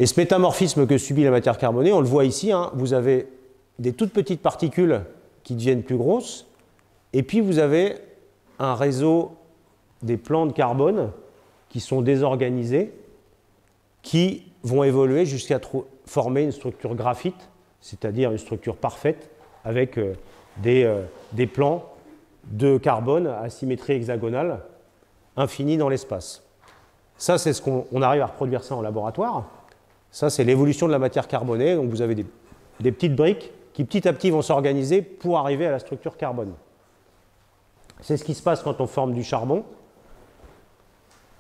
S1: Et ce métamorphisme que subit la matière carbonée, on le voit ici, vous avez des toutes petites particules qui deviennent plus grosses, et puis vous avez un réseau des plans de carbone qui sont désorganisés, qui vont évoluer jusqu'à former une structure graphite, c'est-à-dire une structure parfaite avec des plans de carbone à symétrie hexagonale infinie dans l'espace. Ça, c'est ce qu'on arrive à reproduire ça en laboratoire. Ça, c'est l'évolution de la matière carbonée. Donc, vous avez des petites briques qui, petit à petit, vont s'organiser pour arriver à la structure carbone. C'est ce qui se passe quand on forme du charbon.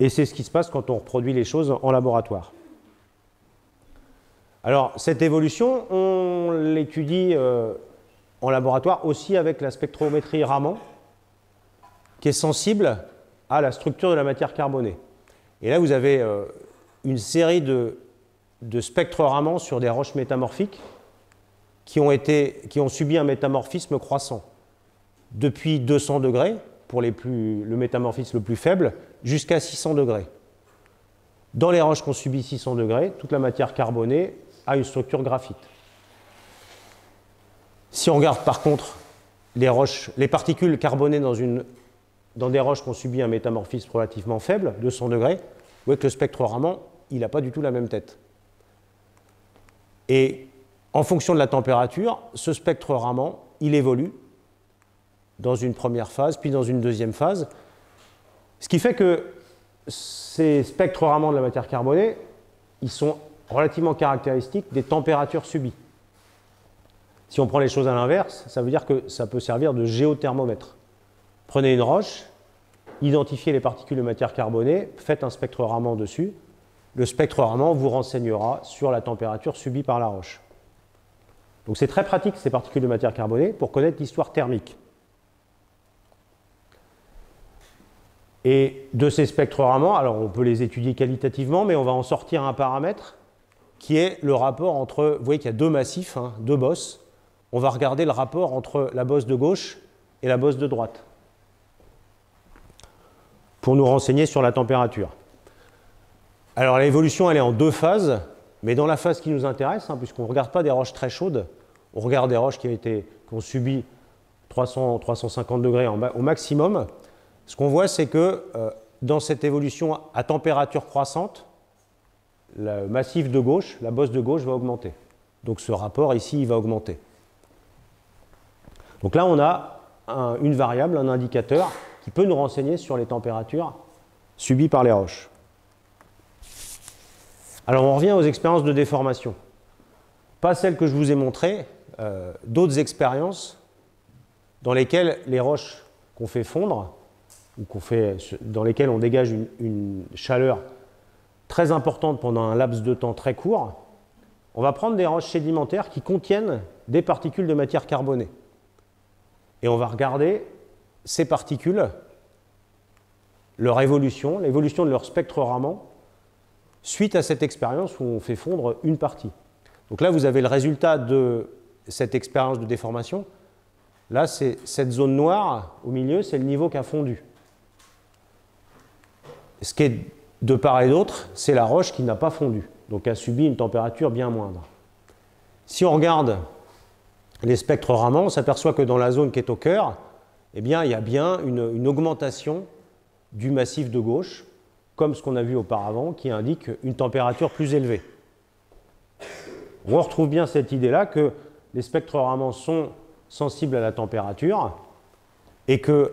S1: Et c'est ce qui se passe quand on reproduit les choses en laboratoire. Alors, cette évolution, on l'étudie en laboratoire aussi avec la spectrométrie Raman, qui est sensible à la structure de la matière carbonée. Et là, vous avez une série de spectres Raman sur des roches métamorphiques qui ont subi un métamorphisme croissant. Depuis 200 degrés, pour le métamorphisme le plus faible, jusqu'à 600 degrés. Dans les roches qui ont subi 600 degrés, toute la matière carbonée a une structure graphite. Si on regarde par contre les particules carbonées dans des roches qui ont subi un métamorphisme relativement faible, 200 degrés, vous voyez que le spectre Raman, il n'a pas du tout la même tête. Et en fonction de la température, ce spectre Raman, il évolue dans une première phase, puis dans une deuxième phase, ce qui fait que ces spectres Raman de la matière carbonée, ils sont relativement caractéristiques des températures subies. Si on prend les choses à l'inverse, ça veut dire que ça peut servir de géothermomètre. Prenez une roche, identifiez les particules de matière carbonée, faites un spectre Raman dessus. Le spectre Raman vous renseignera sur la température subie par la roche. Donc c'est très pratique ces particules de matière carbonée pour connaître l'histoire thermique. Et de ces spectres Raman, alors on peut les étudier qualitativement, mais on va en sortir un paramètre qui est le rapport entre, vous voyez qu'il y a deux massifs, deux bosses. On va regarder le rapport entre la bosse de gauche et la bosse de droite pour nous renseigner sur la température. Alors l'évolution, elle est en deux phases, mais dans la phase qui nous intéresse, puisqu'on ne regarde pas des roches très chaudes, on regarde des roches qui ont subi 300-350 degrés au maximum. Ce qu'on voit, c'est que dans cette évolution à température croissante, le massif de gauche, la bosse de gauche va augmenter. Donc ce rapport ici, il va augmenter. Donc là, on a une variable, un indicateur qui peut nous renseigner sur les températures subies par les roches. Alors on revient aux expériences de déformation. Pas celles que je vous ai montrées, d'autres expériences dans lesquelles les roches qu'on fait fondre, ou dans lesquelles on dégage une chaleur très importante pendant un laps de temps très court, on va prendre des roches sédimentaires qui contiennent des particules de matière carbonée. Et on va regarder ces particules, leur évolution, l'évolution de leur spectre Raman, suite à cette expérience où on fait fondre une partie. Donc là, vous avez le résultat de cette expérience de déformation. Là, c'est cette zone noire au milieu, c'est le niveau qui a fondu. Ce qui est de part et d'autre, c'est la roche qui n'a pas fondu, donc a subi une température bien moindre. Si on regarde les spectres Raman, on s'aperçoit que dans la zone qui est au cœur, eh bien, il y a bien une augmentation du massif de gauche, comme ce qu'on a vu auparavant, qui indique une température plus élevée. On retrouve bien cette idée-là que les spectres Raman sont sensibles à la température et que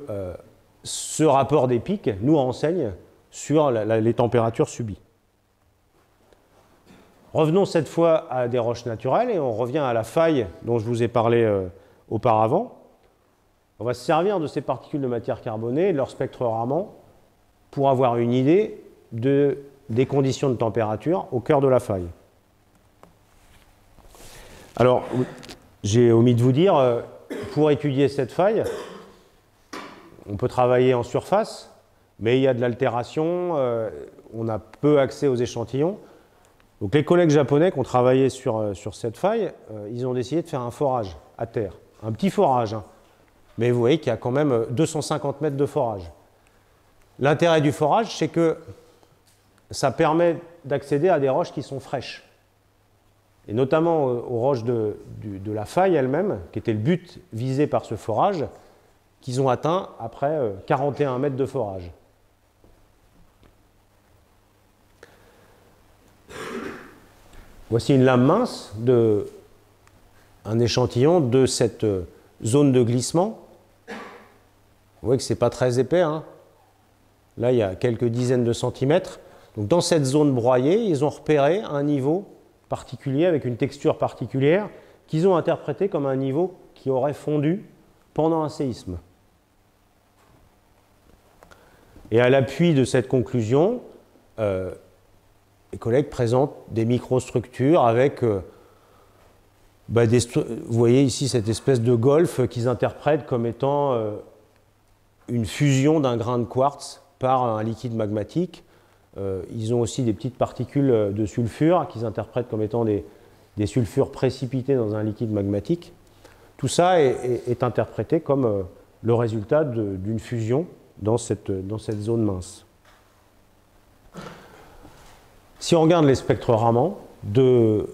S1: ce rapport des pics nous renseigne sur les températures subies. Revenons cette fois à des roches naturelles et on revient à la faille dont je vous ai parlé auparavant. On va se servir de ces particules de matière carbonée et de leur spectre Raman pour avoir une idée des conditions de température au cœur de la faille. Alors, j'ai omis de vous dire, pour étudier cette faille, on peut travailler en surface, mais il y a de l'altération, on a peu accès aux échantillons. Donc les collègues japonais qui ont travaillé sur cette faille, ils ont décidé de faire un forage à terre. Un petit forage, hein. Mais vous voyez qu'il y a quand même 250 mètres de forage. L'intérêt du forage, c'est que ça permet d'accéder à des roches qui sont fraîches. Et notamment aux roches de la faille elle-même, qui était le but visé par ce forage, qu'ils ont atteint après 41 mètres de forage. Voici une lame mince un échantillon de cette zone de glissement. Vous voyez que ce n'est pas très épais, hein. Là, il y a quelques dizaines de centimètres. Donc, dans cette zone broyée, ils ont repéré un niveau particulier avec une texture particulière qu'ils ont interprété comme un niveau qui aurait fondu pendant un séisme. Et à l'appui de cette conclusion, les collègues présentent des microstructures avec, vous voyez ici cette espèce de golfe qu'ils interprètent comme étant une fusion d'un grain de quartz par un liquide magmatique. Ils ont aussi des petites particules de sulfure qu'ils interprètent comme étant des sulfures précipités dans un liquide magmatique. Tout ça est interprété comme le résultat d'une fusion dans cette zone mince. Si on regarde les spectres Raman de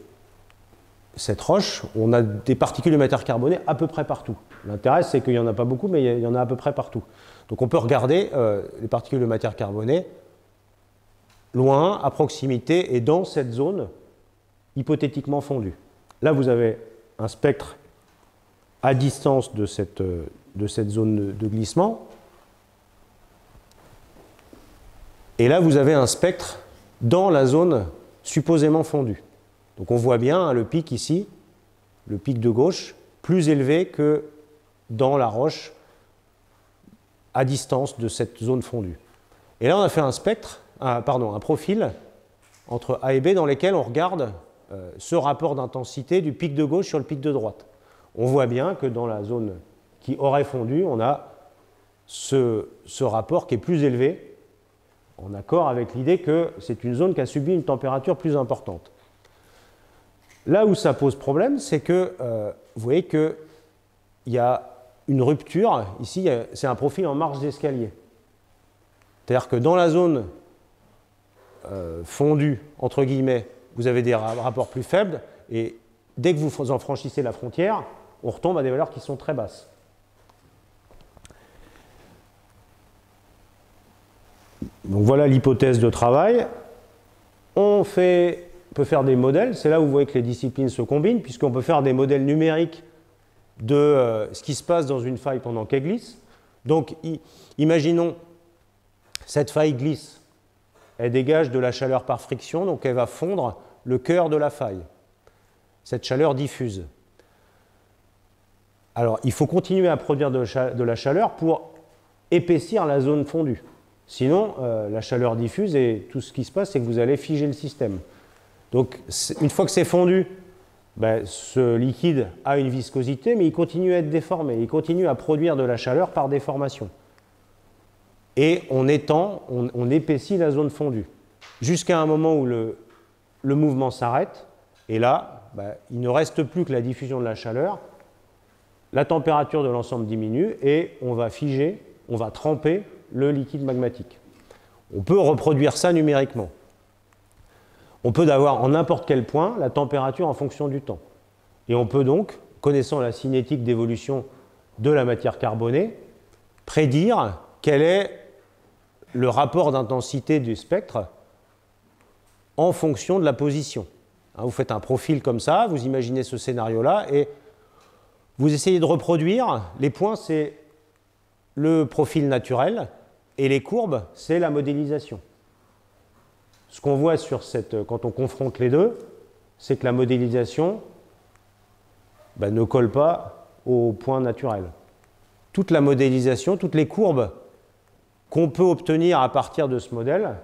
S1: cette roche, on a des particules de matière carbonée à peu près partout. L'intérêt, c'est qu'il n'y en a pas beaucoup, mais il y en a à peu près partout. Donc on peut regarder les particules de matière carbonée loin, à proximité et dans cette zone hypothétiquement fondue. Là, vous avez un spectre à distance de cette zone de glissement. Et là, vous avez un spectre dans la zone supposément fondue. Donc on voit bien hein, le pic ici, le pic de gauche, plus élevé que dans la roche à distance de cette zone fondue. Et là, on a fait un profil entre A et B dans lequel on regarde ce rapport d'intensité du pic de gauche sur le pic de droite. On voit bien que dans la zone qui aurait fondu, on a ce rapport qui est plus élevé, en accord avec l'idée que c'est une zone qui a subi une température plus importante. Là où ça pose problème, c'est que vous voyez qu'il y a une rupture. Ici, c'est un profil en marche d'escalier. C'est-à-dire que dans la zone fondue, entre guillemets, vous avez des rapports plus faibles, et dès que vous en franchissez la frontière, on retombe à des valeurs qui sont très basses. Donc voilà l'hypothèse de travail. On peut faire des modèles, c'est là où vous voyez que les disciplines se combinent, puisqu'on peut faire des modèles numériques de ce qui se passe dans une faille pendant qu'elle glisse. Donc imaginons cette faille glisse, elle dégage de la chaleur par friction, donc elle va fondre le cœur de la faille. Cette chaleur diffuse. Alors il faut continuer à produire de la chaleur pour épaissir la zone fondue. Sinon, la chaleur diffuse et tout ce qui se passe, c'est que vous allez figer le système. Donc, une fois que c'est fondu, ben, ce liquide a une viscosité, mais il continue à être déformé, il continue à produire de la chaleur par déformation. Et on étend, on épaissit la zone fondue, jusqu'à un moment où le mouvement s'arrête, et là, ben, il ne reste plus que la diffusion de la chaleur, la température de l'ensemble diminue, et on va figer, on va tremper le liquide magmatique. On peut reproduire ça numériquement. On peut avoir en n'importe quel point la température en fonction du temps. Et on peut donc, connaissant la cinétique d'évolution de la matière carbonée, prédire quel est le rapport d'intensité du spectre en fonction de la position. Vous faites un profil comme ça, vous imaginez ce scénario-là, et vous essayez de reproduire. Les points, c'est le profil naturel, et les courbes, c'est la modélisation. Ce qu'on voit quand on confronte les deux, c'est que la modélisation ne colle pas au point naturel. Toute la modélisation, toutes les courbes qu'on peut obtenir à partir de ce modèle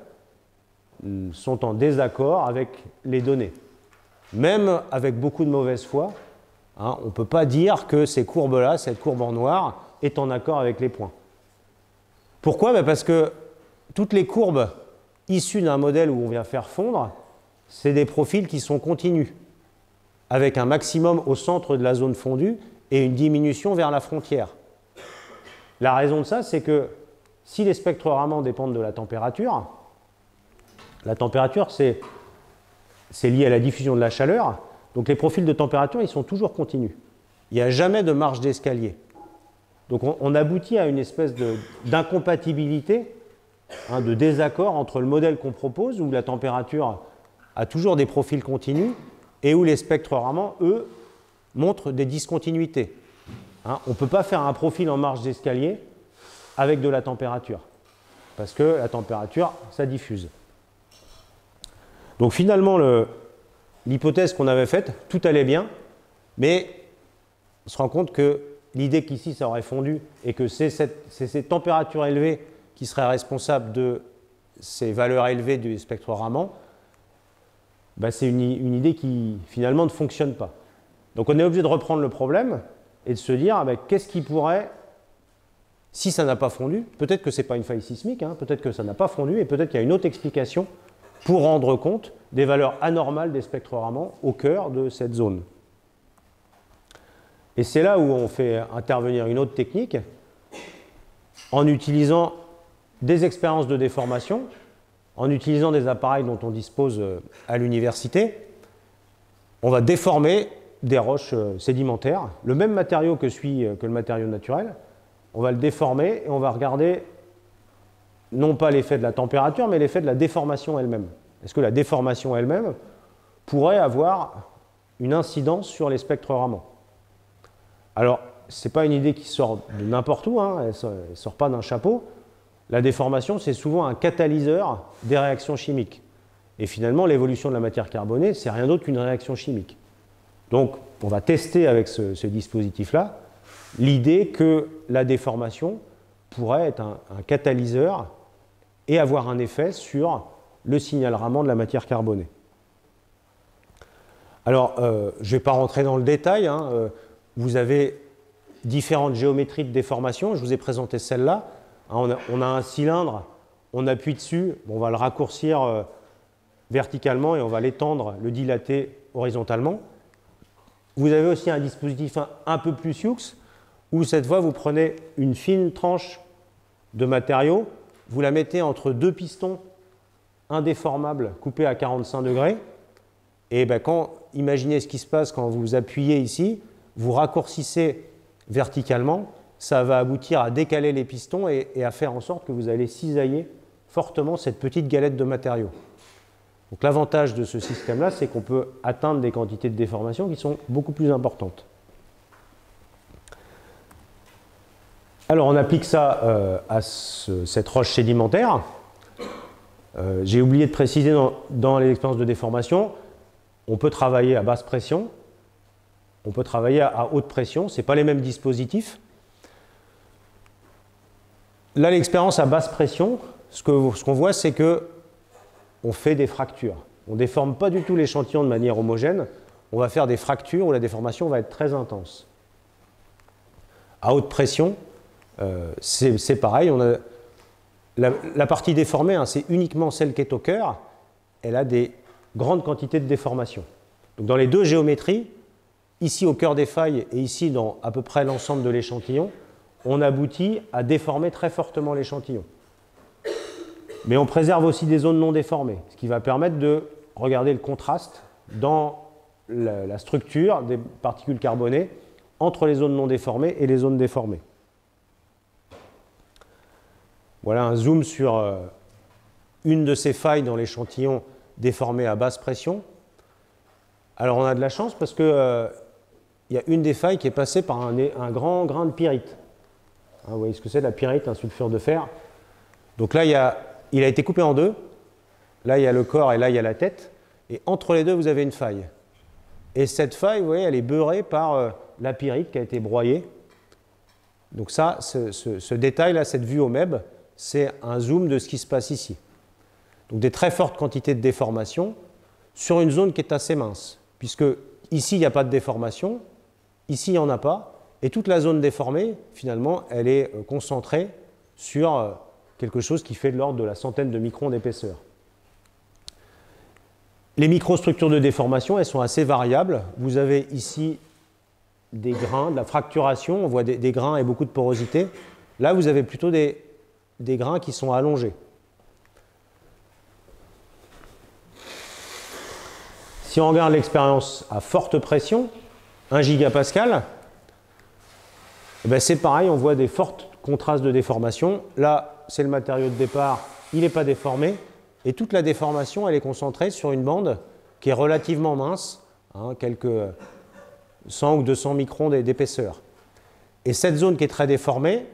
S1: sont en désaccord avec les données. Même avec beaucoup de mauvaise foi, on ne peut pas dire que ces courbes-là, cette courbe en noir, est en accord avec les points. Pourquoi? Parce que toutes les courbes issues d'un modèle où on vient faire fondre, c'est des profils qui sont continus, avec un maximum au centre de la zone fondue et une diminution vers la frontière. La raison de ça, c'est que si les spectres Raman dépendent de la température c'est lié à la diffusion de la chaleur, donc les profils de température, ils sont toujours continus. Il n'y a jamais de marge d'escalier. Donc on aboutit à une espèce d'incompatibilité, de désaccord entre le modèle qu'on propose, où la température a toujours des profils continus, et où les spectres Raman, eux, montrent des discontinuités. On ne peut pas faire un profil en marge d'escalier avec de la température, parce que la température, ça diffuse. Donc finalement, l'hypothèse qu'on avait faite, tout allait bien, mais on se rend compte que l'idée qu'ici ça aurait fondu et que c'est ces températures élevées qui seraient responsables de ces valeurs élevées du spectre Raman, c'est une idée qui finalement ne fonctionne pas. Donc on est obligé de reprendre le problème et de se dire qu'est-ce qui pourrait, si ça n'a pas fondu, peut-être que ce n'est pas une faille sismique, peut-être que ça n'a pas fondu et peut-être qu'il y a une autre explication pour rendre compte des valeurs anormales des spectres Raman au cœur de cette zone. Et c'est là où on fait intervenir une autre technique en utilisant des expériences de déformation, en utilisant des appareils dont on dispose à l'université. On va déformer des roches sédimentaires, le même matériau que le matériau naturel. On va le déformer et on va regarder non pas l'effet de la température, mais l'effet de la déformation elle-même. Est-ce que la déformation elle-même pourrait avoir une incidence sur les spectres Raman? Alors, ce n'est pas une idée qui sort de n'importe où, elle ne sort pas d'un chapeau. La déformation, c'est souvent un catalyseur des réactions chimiques. Et finalement, l'évolution de la matière carbonée, c'est rien d'autre qu'une réaction chimique. Donc, on va tester avec ce dispositif-là l'idée que la déformation pourrait être un catalyseur et avoir un effet sur le signal Raman de la matière carbonée. Alors, je ne vais pas rentrer dans le détail. Vous avez différentes géométries de déformation. Je vous ai présenté celle-là. On a un cylindre, on appuie dessus, on va le raccourcir verticalement et on va l'étendre, le dilater horizontalement. Vous avez aussi un dispositif un peu plus sioux, où cette fois vous prenez une fine tranche de matériau, vous la mettez entre deux pistons indéformables coupés à 45 degrés. Et imaginez ce qui se passe quand vous appuyez ici, vous raccourcissez verticalement, ça va aboutir à décaler les pistons et à faire en sorte que vous allez cisailler fortement cette petite galette de matériaux. Donc l'avantage de ce système-là, c'est qu'on peut atteindre des quantités de déformation qui sont beaucoup plus importantes. Alors on applique ça à cette roche sédimentaire. J'ai oublié de préciser dans les expériences de déformation, on peut travailler à basse pression, on peut travailler à haute pression, ce n'est pas les mêmes dispositifs. Là, l'expérience à basse pression, ce qu'on voit, c'est qu'on fait des fractures. On ne déforme pas du tout l'échantillon de manière homogène, on va faire des fractures où la déformation va être très intense. À haute pression, c'est pareil, on a la partie déformée, hein, c'est uniquement celle qui est au cœur, elle a des grandes quantités de déformation. Donc dans les deux géométries, ici au cœur des failles et ici dans à peu près l'ensemble de l'échantillon, on aboutit à déformer très fortement l'échantillon. Mais on préserve aussi des zones non déformées, ce qui va permettre de regarder le contraste dans la structure des particules carbonées entre les zones non déformées et les zones déformées. Voilà un zoom sur une de ces failles dans l'échantillon déformé à basse pression. Alors on a de la chance parce que y a une des failles qui est passée par un grand grain de pyrite. Hein, vous voyez ce que c'est, la pyrite, un sulfure de fer. Donc là, il a été coupé en deux. Là, il y a le corps et là, il y a la tête. Et entre les deux, vous avez une faille. Et cette faille, vous voyez, elle est beurrée par la pyrite qui a été broyée. Donc ça, ce détail-là, cette vue au MEB, c'est un zoom de ce qui se passe ici. Donc des très fortes quantités de déformation sur une zone qui est assez mince, puisque ici, il n'y a pas de déformation, ici, il n'y en a pas, et toute la zone déformée, finalement, elle est concentrée sur quelque chose qui fait de l'ordre de la centaine de microns d'épaisseur. Les microstructures de déformation, elles sont assez variables. Vous avez ici des grains, de la fracturation, on voit des grains et beaucoup de porosité. Là, vous avez plutôt des grains qui sont allongés. Si on regarde l'expérience à forte pression, 1 gigapascal, c'est pareil, on voit des forts contrastes de déformation. Là, c'est le matériau de départ, il n'est pas déformé, et toute la déformation, elle est concentrée sur une bande qui est relativement mince, hein, quelques 100 ou 200 microns d'épaisseur. Et cette zone qui est très déformée,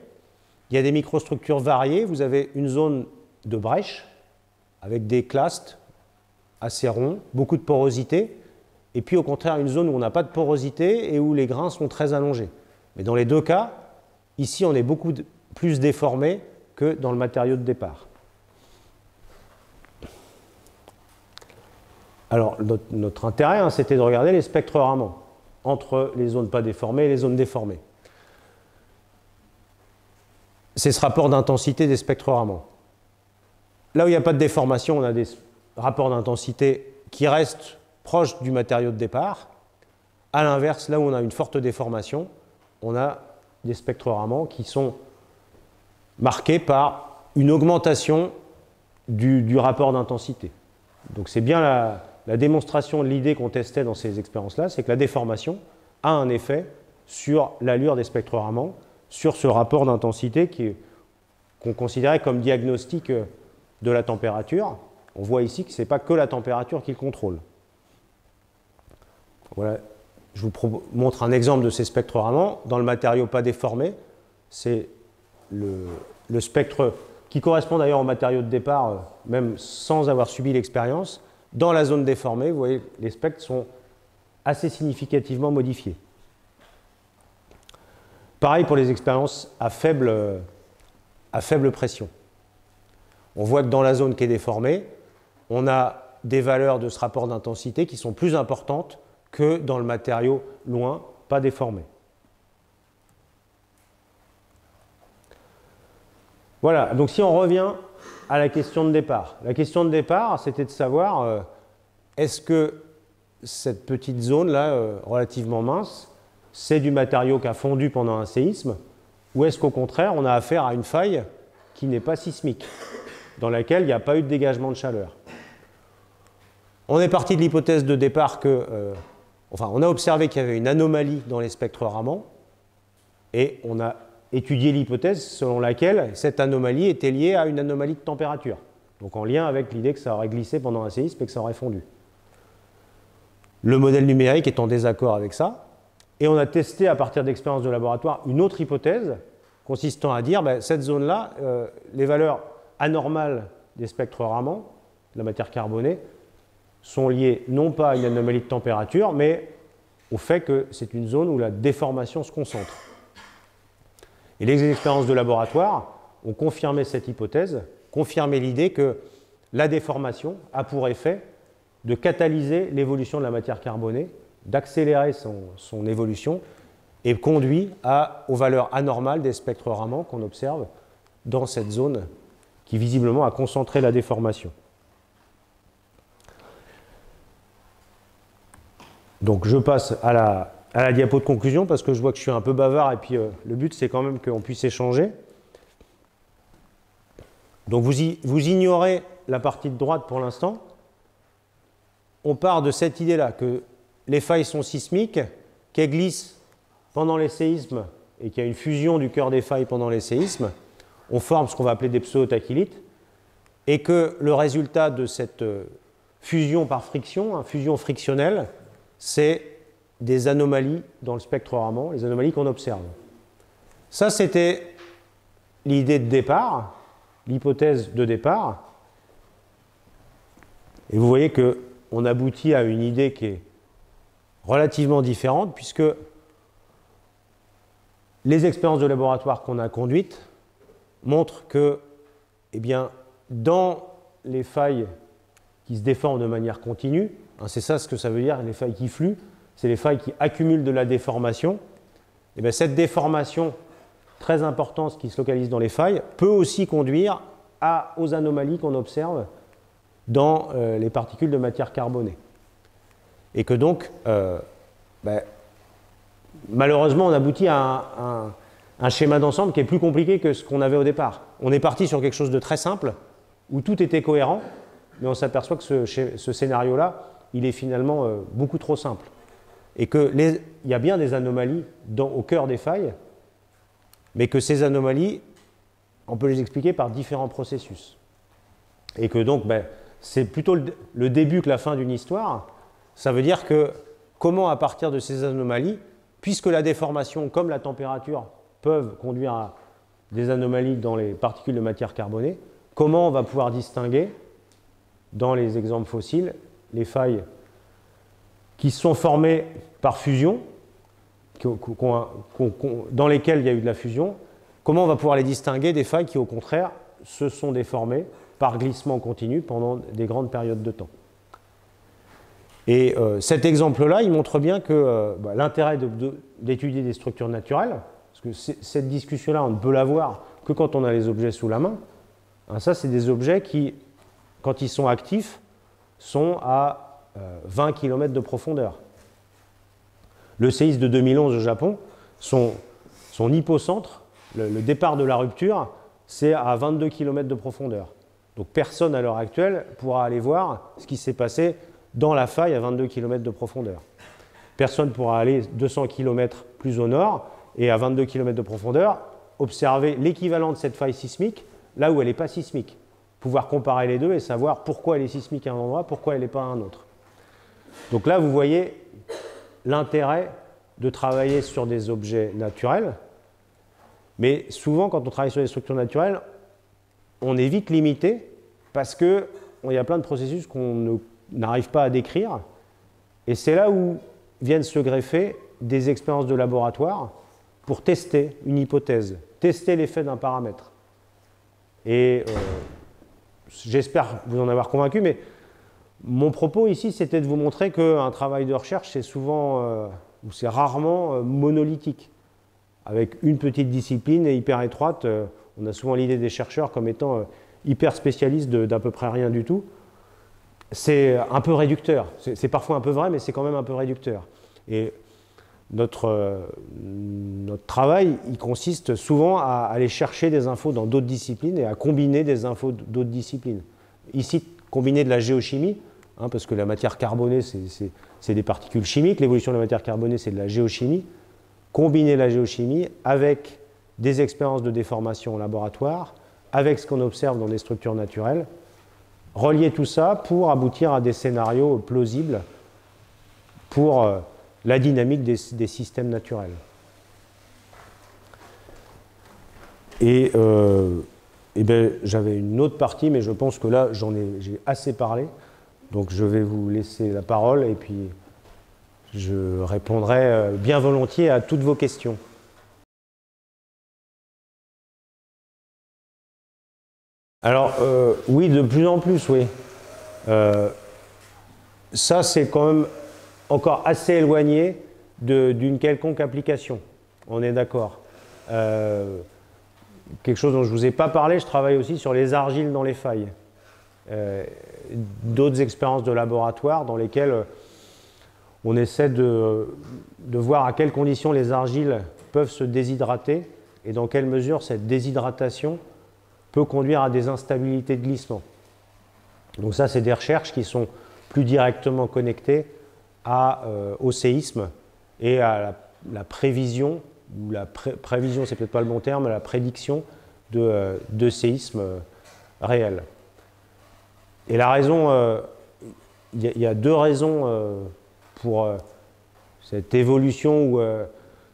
S1: il y a des microstructures variées. Vous avez une zone de brèche avec des clastes assez ronds, beaucoup de porosité, et puis au contraire une zone où on n'a pas de porosité et où les grains sont très allongés. Mais dans les deux cas, ici on est beaucoup plus déformé que dans le matériau de départ. Alors notre intérêt, hein, c'était de regarder les spectres Raman entre les zones pas déformées et les zones déformées. C'est ce rapport d'intensité des spectres Raman. Là où il n'y a pas de déformation, on a des rapports d'intensité qui restent proches du matériau de départ. À l'inverse, là où on a une forte déformation, on a des spectres Raman qui sont marqués par une augmentation du rapport d'intensité. Donc c'est bien la démonstration de l'idée qu'on testait dans ces expériences-là, c'est que la déformation a un effet sur l'allure des spectres Raman, sur ce rapport d'intensité qu'on considérait comme diagnostic de la température. On voit ici que ce n'est pas que la température qui le contrôle. Voilà, je vous montre un exemple de ces spectres Raman. Dans le matériau pas déformé, c'est le spectre qui correspond d'ailleurs au matériau de départ, même sans avoir subi l'expérience. Dans la zone déformée, vous voyez, les spectres sont assez significativement modifiés. Pareil pour les expériences à faible pression. On voit que dans la zone qui est déformée, on a des valeurs de ce rapport d'intensité qui sont plus importantes que dans le matériau loin, pas déformé. Voilà, donc si on revient à la question de départ. La question de départ, c'était de savoir est-ce que cette petite zone-là, relativement mince, c'est du matériau qui a fondu pendant un séisme, ou est-ce qu'au contraire, on a affaire à une faille qui n'est pas sismique, dans laquelle il n'y a pas eu de dégagement de chaleur. On est parti de l'hypothèse de départ que, on a observé qu'il y avait une anomalie dans les spectres Raman, et on a étudié l'hypothèse selon laquelle cette anomalie était liée à une anomalie de température, donc en lien avec l'idée que ça aurait glissé pendant un séisme et que ça aurait fondu. Le modèle numérique est en désaccord avec ça, et on a testé à partir d'expériences de laboratoire une autre hypothèse consistant à dire cette zone-là, les valeurs anormales des spectres Raman, de la matière carbonée, sont liées non pas à une anomalie de température, mais au fait que c'est une zone où la déformation se concentre. Et les expériences de laboratoire ont confirmé cette hypothèse, confirmé l'idée que la déformation a pour effet de catalyser l'évolution de la matière carbonée d'accélérer son évolution et conduit aux valeurs anormales des spectres Raman qu'on observe dans cette zone qui visiblement a concentré la déformation. Donc je passe à la diapo de conclusion parce que je vois que je suis un peu bavard et puis le but c'est quand même qu'on puisse échanger. Donc vous ignorez la partie de droite pour l'instant. On part de cette idée-là que les failles sont sismiques, qu'elles glissent pendant les séismes et qu'il y a une fusion du cœur des failles pendant les séismes. On forme ce qu'on va appeler des pseudo-tachylite et que le résultat de cette fusion par friction, fusion frictionnelle, c'est des anomalies dans le spectre Raman, les anomalies qu'on observe. Ça, c'était l'idée de départ, l'hypothèse de départ. Et vous voyez qu'on aboutit à une idée qui est relativement différente, puisque les expériences de laboratoire qu'on a conduites montrent que, eh bien, dans les failles qui se déforment de manière continue, c'est ça ce que ça veut dire, les failles qui fluent, c'est les failles qui accumulent de la déformation. Et bien, cette déformation très importante qui se localise dans les failles peut aussi conduire aux anomalies qu'on observe dans les particules de matière carbonée. Et que donc, malheureusement, on aboutit à un schéma d'ensemble qui est plus compliqué que ce qu'on avait au départ. On est parti sur quelque chose de très simple, où tout était cohérent, mais on s'aperçoit que ce scénario-là, il est finalement beaucoup trop simple. Et qu'il y a bien des anomalies au cœur des failles, mais que ces anomalies, on peut les expliquer par différents processus. Et que donc, c'est plutôt le début que la fin d'une histoire. Ça veut dire que comment, à partir de ces anomalies, puisque la déformation comme la température peuvent conduire à des anomalies dans les particules de matière carbonée, comment on va pouvoir distinguer, dans les exemples fossiles, les failles qui sont formées par fusion, dans lesquelles il y a eu de la fusion, comment on va pouvoir les distinguer des failles qui, au contraire, se sont déformées par glissement continu pendant des grandes périodes de temps. Et cet exemple-là, il montre bien que l'intérêt d'étudier des structures naturelles, parce que cette discussion-là, on ne peut l'avoir que quand on a les objets sous la main. Ça, c'est des objets qui, quand ils sont actifs, sont à 20 km de profondeur. Le séisme de 2011 au Japon, son hypocentre, le départ de la rupture, c'est à 22 km de profondeur. Donc personne à l'heure actuelle pourra aller voir ce qui s'est passé dans la faille à 22 km de profondeur. Personne ne pourra aller 200 km plus au nord et à 22 km de profondeur observer l'équivalent de cette faille sismique là où elle n'est pas sismique. Pouvoir comparer les deux et savoir pourquoi elle est sismique à un endroit, pourquoi elle n'est pas à un autre. Donc là, vous voyez l'intérêt de travailler sur des objets naturels, mais souvent, quand on travaille sur des structures naturelles, on est vite limité parce qu'il y a plein de processus qu'on n'arrive pas à décrire, et c'est là où viennent se greffer des expériences de laboratoire pour tester une hypothèse, tester l'effet d'un paramètre. Et j'espère vous en avoir convaincu, mais mon propos ici, c'était de vous montrer qu'un travail de recherche, c'est souvent, ou c'est rarement monolithique. Avec une petite discipline et hyper étroite, on a souvent l'idée des chercheurs comme étant hyper spécialistes d'à peu près rien du tout. C'est un peu réducteur. C'est parfois un peu vrai, mais c'est quand même un peu réducteur. Et notre travail, il consiste souvent à aller chercher des infos dans d'autres disciplines et à combiner des infos d'autres disciplines. Ici, combiner de la géochimie, parce que la matière carbonée, c'est des particules chimiques. L'évolution de la matière carbonée, c'est de la géochimie. Combiner la géochimie avec des expériences de déformation en laboratoire, avec ce qu'on observe dans des structures naturelles, relier tout ça pour aboutir à des scénarios plausibles pour la dynamique des systèmes naturels. Et j'avais une autre partie, mais je pense que là, j'ai assez parlé. Donc je vais vous laisser la parole et puis je répondrai bien volontiers à toutes vos questions. Alors, oui, de plus en plus, oui. Ça, c'est quand même encore assez éloigné d'une quelconque application. On est d'accord. Quelque chose dont je ne vous ai pas parlé, je travaille aussi sur les argiles dans les failles. D'autres expériences de laboratoire dans lesquelles on essaie de voir à quelles conditions les argiles peuvent se déshydrater et dans quelle mesure cette déshydratation peut conduire à des instabilités de glissement. Donc ça, c'est des recherches qui sont plus directement connectées au séisme et à la prévision, ou prévision, c'est peut-être pas le bon terme, la prédiction de séismes réels. Et la raison, il y a deux raisons pour cette évolution ou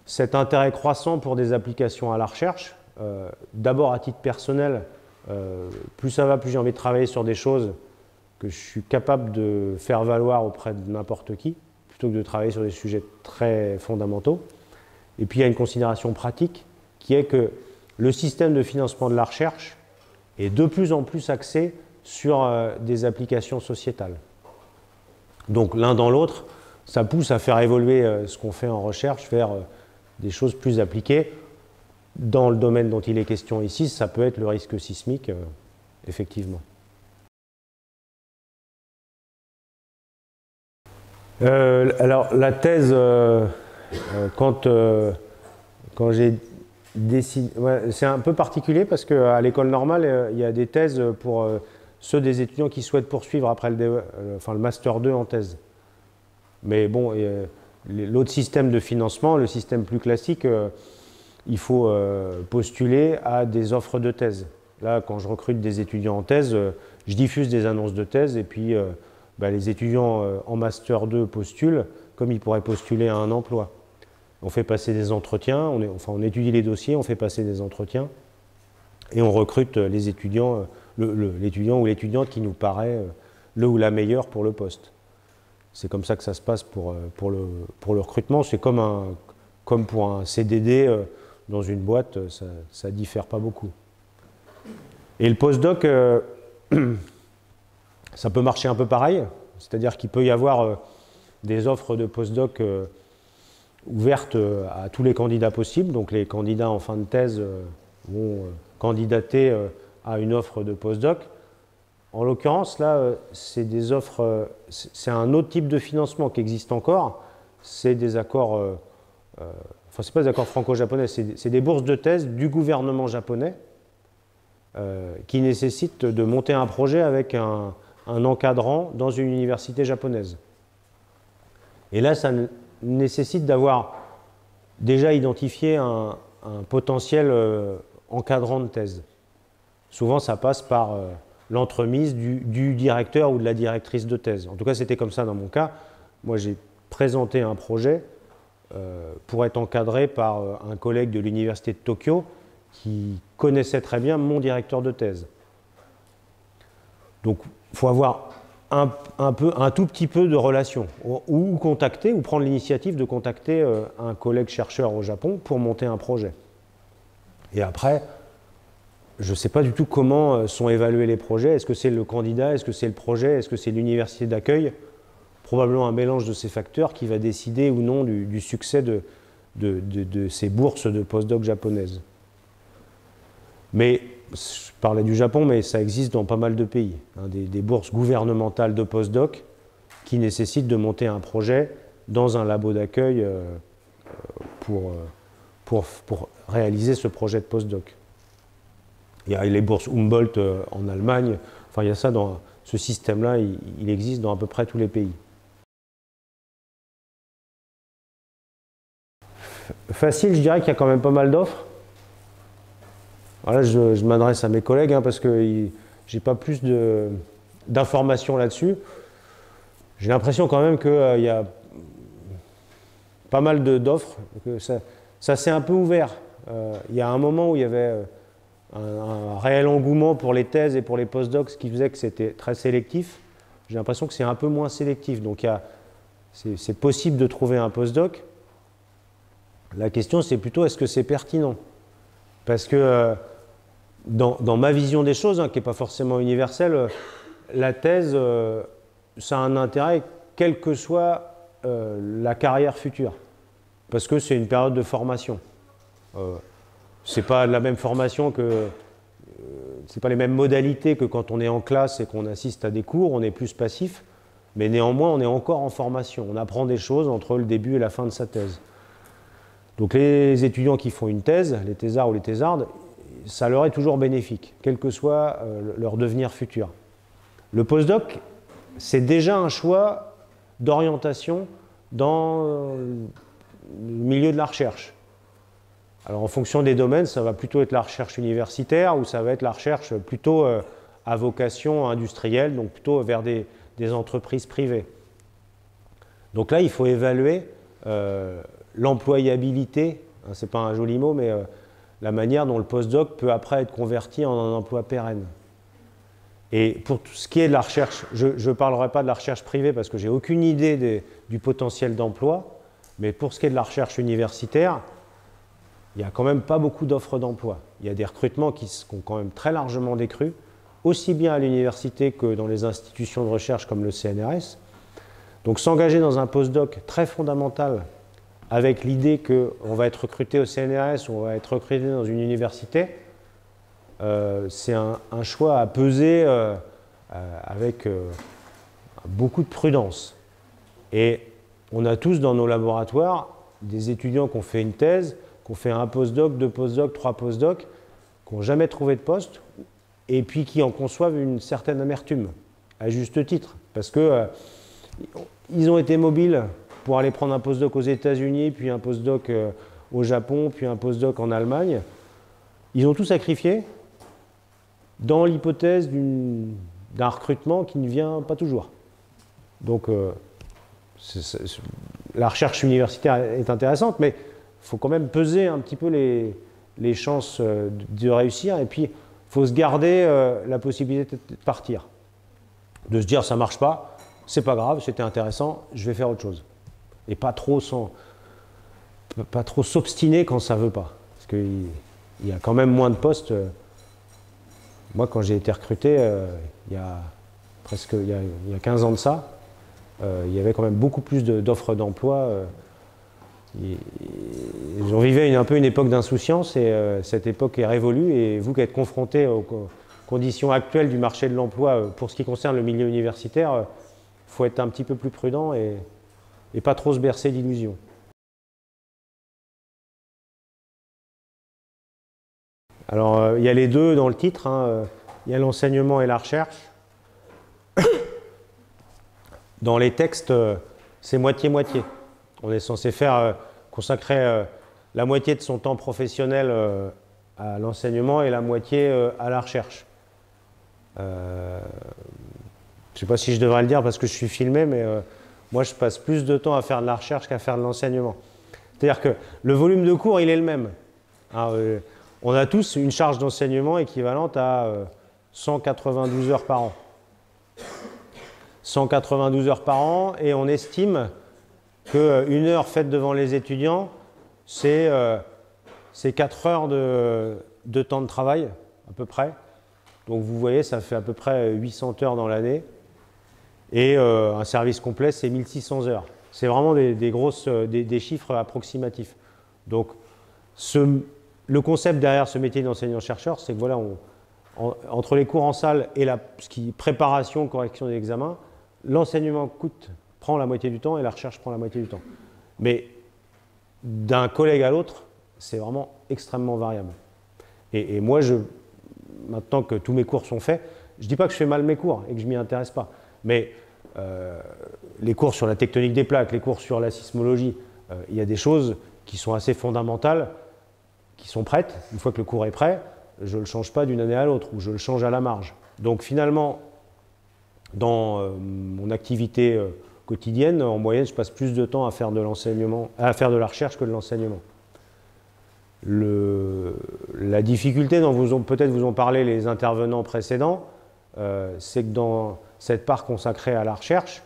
S1: cet intérêt croissant pour des applications à la recherche. D'abord, à titre personnel, plus ça va, plus j'ai envie de travailler sur des choses que je suis capable de faire valoir auprès de n'importe qui, plutôt que de travailler sur des sujets très fondamentaux. Et puis il y a une considération pratique qui est que le système de financement de la recherche est de plus en plus axé sur des applications sociétales. Donc l'un dans l'autre, ça pousse à faire évoluer ce qu'on fait en recherche vers des choses plus appliquées. Dans le domaine dont il est question ici, ça peut être le risque sismique, effectivement. Alors la thèse, quand j'ai décidé, ouais, c'est un peu particulier parce qu'à l'école normale, il y a des thèses pour ceux des étudiants qui souhaitent poursuivre après le Master 2 en thèse. Mais bon, l'autre système de financement, le système plus classique, il faut postuler à des offres de thèse. Là, quand je recrute des étudiants en thèse, je diffuse des annonces de thèse et puis les étudiants en Master 2 postulent comme ils pourraient postuler à un emploi. On fait passer des entretiens, on étudie les dossiers, on fait passer des entretiens et on recrute les étudiants, l'étudiant ou l'étudiante qui nous paraît le ou la meilleure pour le poste. C'est comme ça que ça se passe pour le recrutement. C'est comme pour un CDD dans une boîte, ça ne diffère pas beaucoup. Et le postdoc, ça peut marcher un peu pareil, c'est-à-dire qu'il peut y avoir des offres de postdoc ouvertes à tous les candidats possibles. Donc les candidats en fin de thèse vont candidater à une offre de postdoc. En l'occurrence, là, c'est des offres, c'est un autre type de financement qui existe encore. C'est des accords, enfin, c'est pas des accords franco-japonais, c'est des bourses de thèse du gouvernement japonais qui nécessitent de monter un projet avec un encadrant dans une université japonaise. Et là, ça nécessite d'avoir déjà identifié un potentiel encadrant de thèse. Souvent, ça passe par l'entremise du directeur ou de la directrice de thèse. En tout cas, c'était comme ça dans mon cas. Moi, j'ai présenté un projet pour être encadré par un collègue de l'université de Tokyo qui connaissait très bien mon directeur de thèse. Donc, il faut avoir un tout petit peu de relation, ou contacter, ou prendre l'initiative de contacter un collègue chercheur au Japon pour monter un projet. Et après, je ne sais pas du tout comment sont évalués les projets. Est-ce que c'est le candidat? Est-ce que c'est le projet? Est-ce que c'est l'université d'accueil? Probablement un mélange de ces facteurs qui va décider ou non du succès de ces bourses de postdoc japonaises. Mais, je parlais du Japon, mais ça existe dans pas mal de pays. Des bourses gouvernementales de postdoc qui nécessitent de monter un projet dans un labo d'accueil pour réaliser ce projet de postdoc. Il y a les bourses Humboldt en Allemagne. Enfin, il y a ça dans ce système-là, il existe dans à peu près tous les pays. Facile, je dirais qu'il y a quand même pas mal d'offres. Là, je m'adresse à mes collègues parce que j'ai pas plus d'informations là-dessus. J'ai l'impression quand même qu'il y a pas mal d'offres. Ça s'est un peu ouvert. Il y a un moment où il y avait un réel engouement pour les thèses et pour les postdocs, ce qui faisait que c'était très sélectif. J'ai l'impression que c'est un peu moins sélectif. Donc c'est possible de trouver un postdoc. La question, c'est plutôt est-ce que c'est pertinent? Parce que dans ma vision des choses, qui n'est pas forcément universelle, la thèse, ça a un intérêt quel que soit la carrière future, parce que c'est une période de formation. C'est pas la même formation que, c'est pas les mêmes modalités que quand on est en classe et qu'on assiste à des cours, on est plus passif, mais néanmoins on est encore en formation, on apprend des choses entre le début et la fin de sa thèse. Donc les étudiants qui font une thèse, les thésards ou les thésardes, ça leur est toujours bénéfique, quel que soit leur devenir futur. Le postdoc, c'est déjà un choix d'orientation dans le milieu de la recherche. Alors en fonction des domaines, ça va plutôt être la recherche universitaire ou ça va être la recherche plutôt à vocation industrielle, donc plutôt vers des entreprises privées. Donc là, il faut évaluer l'employabilité, hein, c'est pas un joli mot, mais la manière dont le postdoc peut après être converti en un emploi pérenne. Et pour tout ce qui est de la recherche, je ne parlerai pas de la recherche privée parce que je n'ai aucune idée du potentiel d'emploi, mais pour ce qui est de la recherche universitaire, il n'y a quand même pas beaucoup d'offres d'emploi. Il y a des recrutements qui ont quand même très largement décru, aussi bien à l'université que dans les institutions de recherche comme le CNRS. Donc s'engager dans un postdoc très fondamental avec l'idée qu'on va être recruté au CNRS ou on va être recruté dans une université, c'est un choix à peser avec beaucoup de prudence. Et on a tous dans nos laboratoires des étudiants qui ont fait une thèse, qui ont fait un postdoc, 2 postdocs, 3 postdocs, qui n'ont jamais trouvé de poste, et puis qui en conçoivent une certaine amertume, à juste titre, parce que ils ont été mobiles pour aller prendre un postdoc aux États-Unis, puis un postdoc au Japon, puis un postdoc en Allemagne. Ils ont tout sacrifié dans l'hypothèse d'un recrutement qui ne vient pas toujours. Donc, la recherche universitaire est intéressante, mais il faut quand même peser un petit peu les chances de réussir, et puis il faut se garder la possibilité de partir. De se dire, ça ne marche pas, c'est pas grave, c'était intéressant, je vais faire autre chose. Et pas trop s'obstiner quand ça ne veut pas. Parce qu'il y a quand même moins de postes. Moi, quand j'ai été recruté, il y a 15 ans de ça, il y avait quand même beaucoup plus d'offres d'emploi. On vivait un peu une époque d'insouciance et cette époque est révolue. Et vous qui êtes confrontés aux conditions actuelles du marché de l'emploi pour ce qui concerne le milieu universitaire, il faut être un petit peu plus prudent et pas trop se bercer d'illusions. Alors, il y a les deux dans le titre, hein. Il y a l'enseignement et la recherche. Dans les textes, c'est moitié-moitié. On est censé consacrer la moitié de son temps professionnel à l'enseignement et la moitié à la recherche. Je ne sais pas si je devrais le dire parce que je suis filmé, mais moi je passe plus de temps à faire de la recherche qu'à faire de l'enseignement. C'est-à-dire que le volume de cours, il est le même. Alors, on a tous une charge d'enseignement équivalente à 192 heures par an. 192 heures par an, et on estime qu'une heure faite devant les étudiants, c'est 4 heures de temps de travail, à peu près. Donc vous voyez, ça fait à peu près 800 heures dans l'année. Et un service complet, c'est 1600 heures. C'est vraiment des chiffres approximatifs. Donc le concept derrière ce métier d'enseignant-chercheur, c'est que voilà, entre les cours en salle et préparation, correction des examens, l'enseignement prend la moitié du temps et la recherche prend la moitié du temps. Mais d'un collègue à l'autre, c'est vraiment extrêmement variable. Et moi, maintenant que tous mes cours sont faits, je ne dis pas que je fais mal mes cours et que je ne m'y intéresse pas, mais les cours sur la tectonique des plaques, les cours sur la sismologie, il y a des choses qui sont assez fondamentales, qui sont prêtes. Une fois que le cours est prêt, je ne le change pas d'une année à l'autre ou je le change à la marge. Donc finalement, dans mon activité quotidienne, en moyenne, je passe plus de temps à faire de l'enseignement, à faire de la recherche que de l'enseignement. La difficulté dont peut-être vous ont parlé les intervenants précédents, c'est que dans cette part consacrée à la recherche,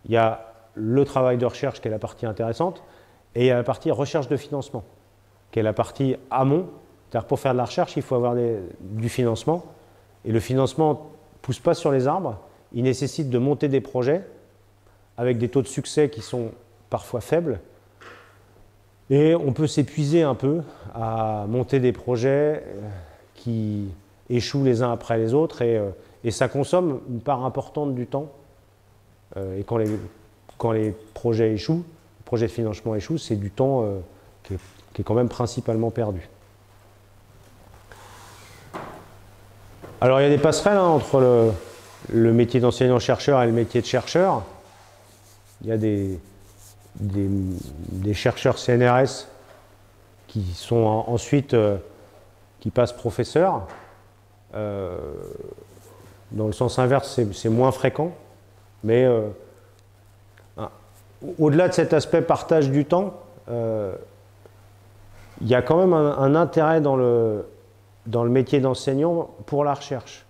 S1: il y a le travail de recherche qui est la partie intéressante et il y a la partie recherche de financement qui est la partie amont. C'est-à-dire pour faire de la recherche, il faut avoir du financement et le financement ne pousse pas sur les arbres, il nécessite de monter des projets avec des taux de succès qui sont parfois faible. Et on peut s'épuiser un peu à monter des projets qui échouent les uns après les autres et ça consomme une part importante du temps. Et quand les projets échouent, les projets de financement échouent, c'est du temps qui est quand même principalement perdu. Alors il y a des passerelles entre le métier d'enseignant-chercheur et le métier de chercheur. Il y a des chercheurs CNRS qui sont ensuite qui passent professeurs. Dans le sens inverse, c'est moins fréquent. Mais au-delà de cet aspect partage du temps, il y a quand même un intérêt dans le métier d'enseignant pour la recherche.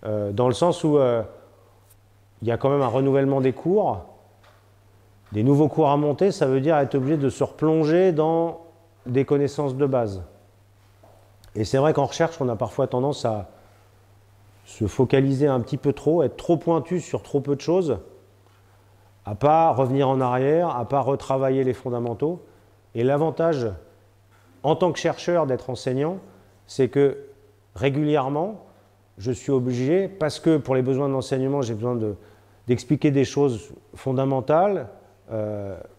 S1: Dans le sens où il y a quand même un renouvellement des cours, des nouveaux cours à monter, ça veut dire être obligé de se replonger dans des connaissances de base. Et c'est vrai qu'en recherche, on a parfois tendance à se focaliser un petit peu trop, être trop pointu sur trop peu de choses, à ne pas revenir en arrière, à ne pas retravailler les fondamentaux. Et l'avantage, en tant que chercheur, d'être enseignant, c'est que régulièrement, je suis obligé, parce que pour les besoins de l'enseignement, j'ai besoin d'expliquer des choses fondamentales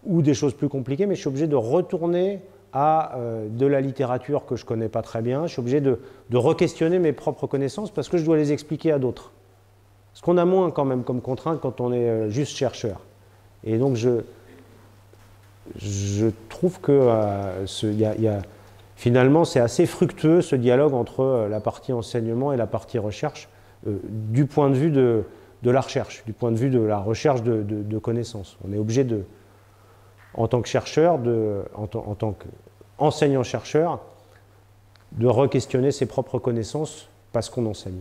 S1: ou des choses plus compliquées, mais je suis obligé de retourner à de la littérature que je ne connais pas très bien. Je suis obligé de re-questionner mes propres connaissances parce que je dois les expliquer à d'autres. Ce qu'on a moins quand même comme contrainte quand on est juste chercheur. Et donc je trouve que finalement c'est assez fructueux ce dialogue entre la partie enseignement et la partie recherche du point de vue de la recherche, du point de vue de la recherche de connaissances. On est obligé en tant que chercheur, en tant qu'enseignant-chercheur, de re-questionner ses propres connaissances parce qu'on enseigne.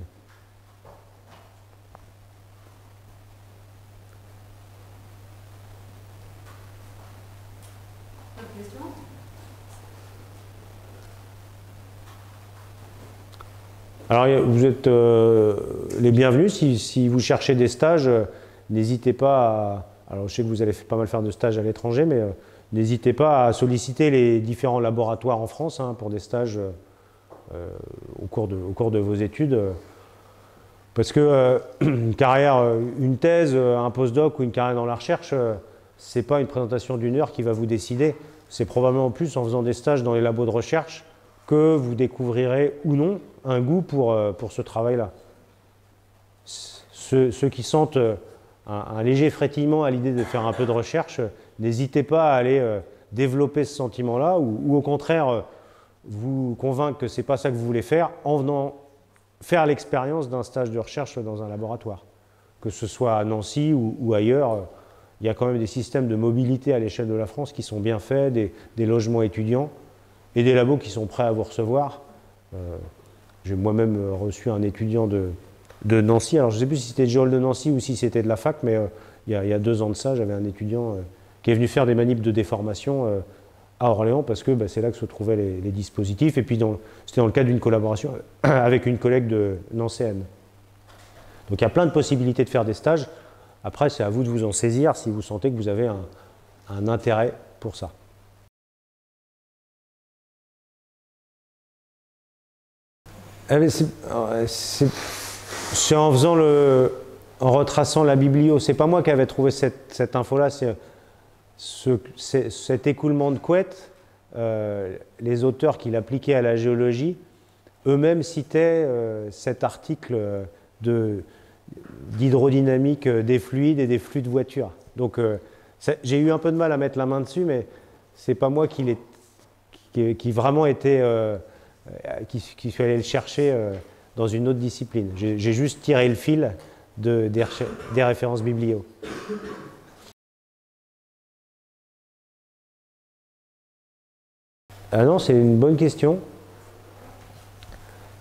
S1: Alors, vous êtes les bienvenus. Si vous cherchez des stages, n'hésitez pas à... Alors, je sais que vous allez pas mal faire de stages à l'étranger, mais n'hésitez pas à solliciter les différents laboratoires en France pour des stages au cours de vos études. Parce que une carrière, une thèse, un postdoc ou une carrière dans la recherche, ce n'est pas une présentation d'une heure qui va vous décider. C'est probablement plus en faisant des stages dans les labos de recherche que vous découvrirez ou non un goût pour ce travail-là. Ceux qui sentent un léger frétillement à l'idée de faire un peu de recherche, n'hésitez pas à aller développer ce sentiment-là ou au contraire vous convaincre que ce n'est pas ça que vous voulez faire en venant faire l'expérience d'un stage de recherche dans un laboratoire. Que ce soit à Nancy ou ailleurs, il y a quand même des systèmes de mobilité à l'échelle de la France qui sont bien faits, des logements étudiants et des labos qui sont prêts à vous recevoir. J'ai moi-même reçu un étudiant de Nancy. Alors je ne sais plus si c'était Géol de Nancy ou si c'était de la fac, mais il y a 2 ans de ça, j'avais un étudiant qui est venu faire des manips de déformation à Orléans parce que c'est là que se trouvaient les dispositifs. Et puis c'était dans le cadre d'une collaboration avec une collègue de nancéenne. Donc il y a plein de possibilités de faire des stages. Après, c'est à vous de vous en saisir si vous sentez que vous avez un intérêt pour ça. C'est en en retraçant la biblio. C'est pas moi qui avais trouvé cette info-là. Cet écoulement de couette, les auteurs qui l'appliquaient à la géologie, eux-mêmes citaient cet article d'hydrodynamique des fluides et des flux de voitures. Donc j'ai eu un peu de mal à mettre la main dessus, mais c'est pas moi qui vraiment était... qui suis allé le chercher dans une autre discipline. J'ai juste tiré le fil des références biblio. Ah non, c'est une bonne question.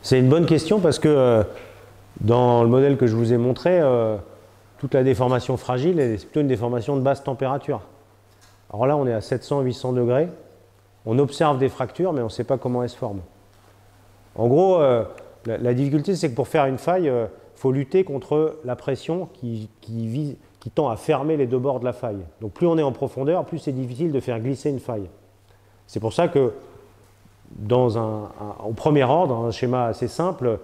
S1: C'est une bonne question parce que dans le modèle que je vous ai montré, toute la déformation fragile, c'est plutôt une déformation de basse température. Alors là, on est à 700-800 degrés. On observe des fractures, mais on ne sait pas comment elles se forment. En gros, la difficulté, c'est que pour faire une faille, il faut lutter contre la pression qui qui tend à fermer les deux bords de la faille. Donc plus on est en profondeur, plus c'est difficile de faire glisser une faille. C'est pour ça que au premier ordre, un schéma assez simple,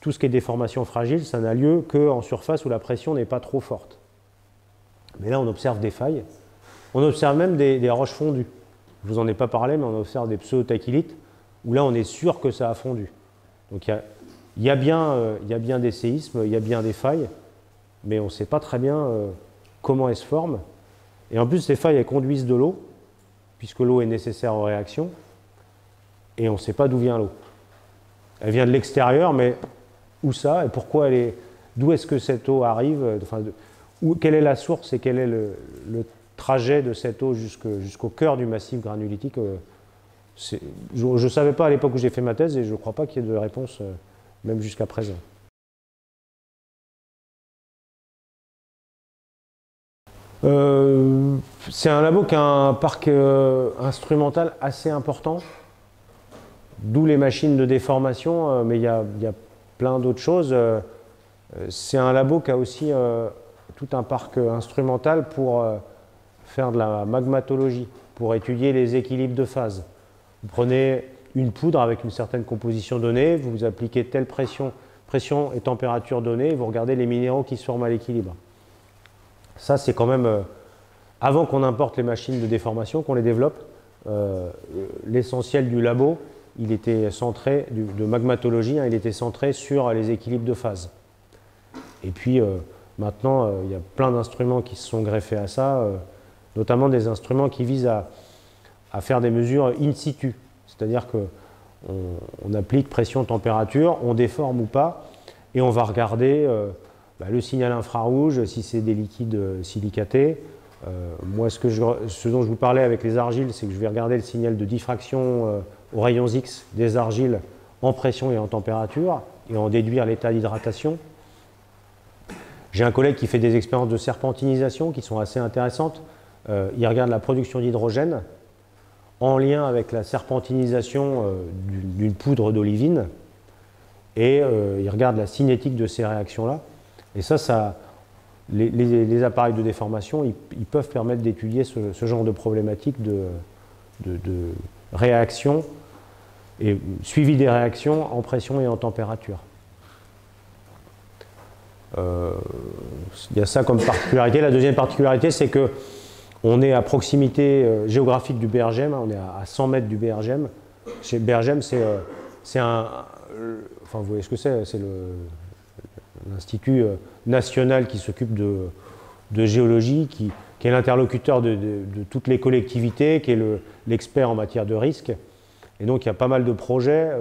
S1: tout ce qui est déformation fragile, ça n'a lieu qu'en surface où la pression n'est pas trop forte. Mais là, on observe des failles. On observe même des roches fondues. Je ne vous en ai pas parlé, mais on observe des pseudo-tachylite, où là, on est sûr que ça a fondu. Donc il y a bien des séismes, il y a bien des failles, mais on ne sait pas très bien comment elles se forment. Et en plus, ces failles, elles conduisent de l'eau, puisque l'eau est nécessaire aux réactions, et on ne sait pas d'où vient l'eau. Elle vient de l'extérieur, mais où ça et pourquoi d'où est-ce que cette eau arrive, enfin, quelle est la source et quel est le trajet de cette eau jusqu'au cœur du massif granulitique. Je ne savais pas à l'époque où j'ai fait ma thèse et je ne crois pas qu'il y ait de réponse, même jusqu'à présent. C'est un labo qui a un parc instrumental assez important, d'où les machines de déformation, mais il y a plein d'autres choses. C'est un labo qui a aussi tout un parc instrumental pour faire de la magmatologie, pour étudier les équilibres de phase. Vous prenez une poudre avec une certaine composition donnée, vous appliquez telle pression et température donnée, et vous regardez les minéraux qui se forment à l'équilibre. Ça, c'est quand même, avant qu'on importe les machines de déformation, qu'on les développe, l'essentiel du labo, il était centré, de magmatologie, hein, il était centré sur les équilibres de phase. Et puis, maintenant, il y a plein d'instruments qui se sont greffés à ça, notamment des instruments qui visent à faire des mesures in situ. C'est-à-dire qu'on applique pression, température, on déforme ou pas, et on va regarder le signal infrarouge, si c'est des liquides silicatés. Moi, ce dont je vous parlais avec les argiles, c'est que je vais regarder le signal de diffraction aux rayons X des argiles en pression et en température, et en déduire l'état d'hydratation. J'ai un collègue qui fait des expériences de serpentinisation qui sont assez intéressantes. Il regarde la production d'hydrogène en lien avec la serpentinisation d'une poudre d'olivine, et il regarde la cinétique de ces réactions-là. Et les appareils de déformation, ils peuvent permettre d'étudier ce genre de problématiques de réaction et suivi des réactions en pression et en température. Il y a ça comme particularité. La deuxième particularité, c'est qu'on est à proximité géographique du BRGM, on est à 100 mètres du BRGM. Chez BRGM, c'est enfin, vous voyez ce que c'est l'Institut national qui s'occupe de géologie, qui est l'interlocuteur de toutes les collectivités, qui est l'expert en matière de risque. Et donc, il y a pas mal de projets,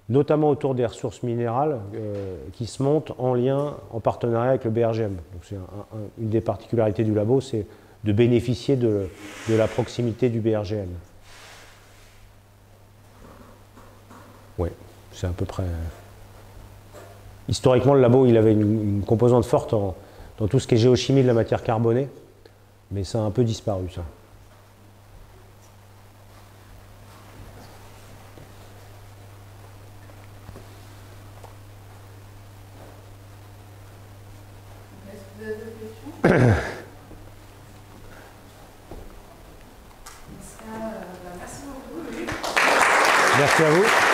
S1: notamment autour des ressources minérales, qui se montent en lien, en partenariat avec le BRGM. Donc, c'est une des particularités du labo, c'est de bénéficier de la proximité du BRGM. Oui, c'est à peu près... Historiquement, le labo, il avait une composante forte dans tout ce qui est géochimie de la matière carbonée, mais ça a un peu disparu, ça.
S2: Est-ce que vous avez d'autres questions?
S1: Merci à vous.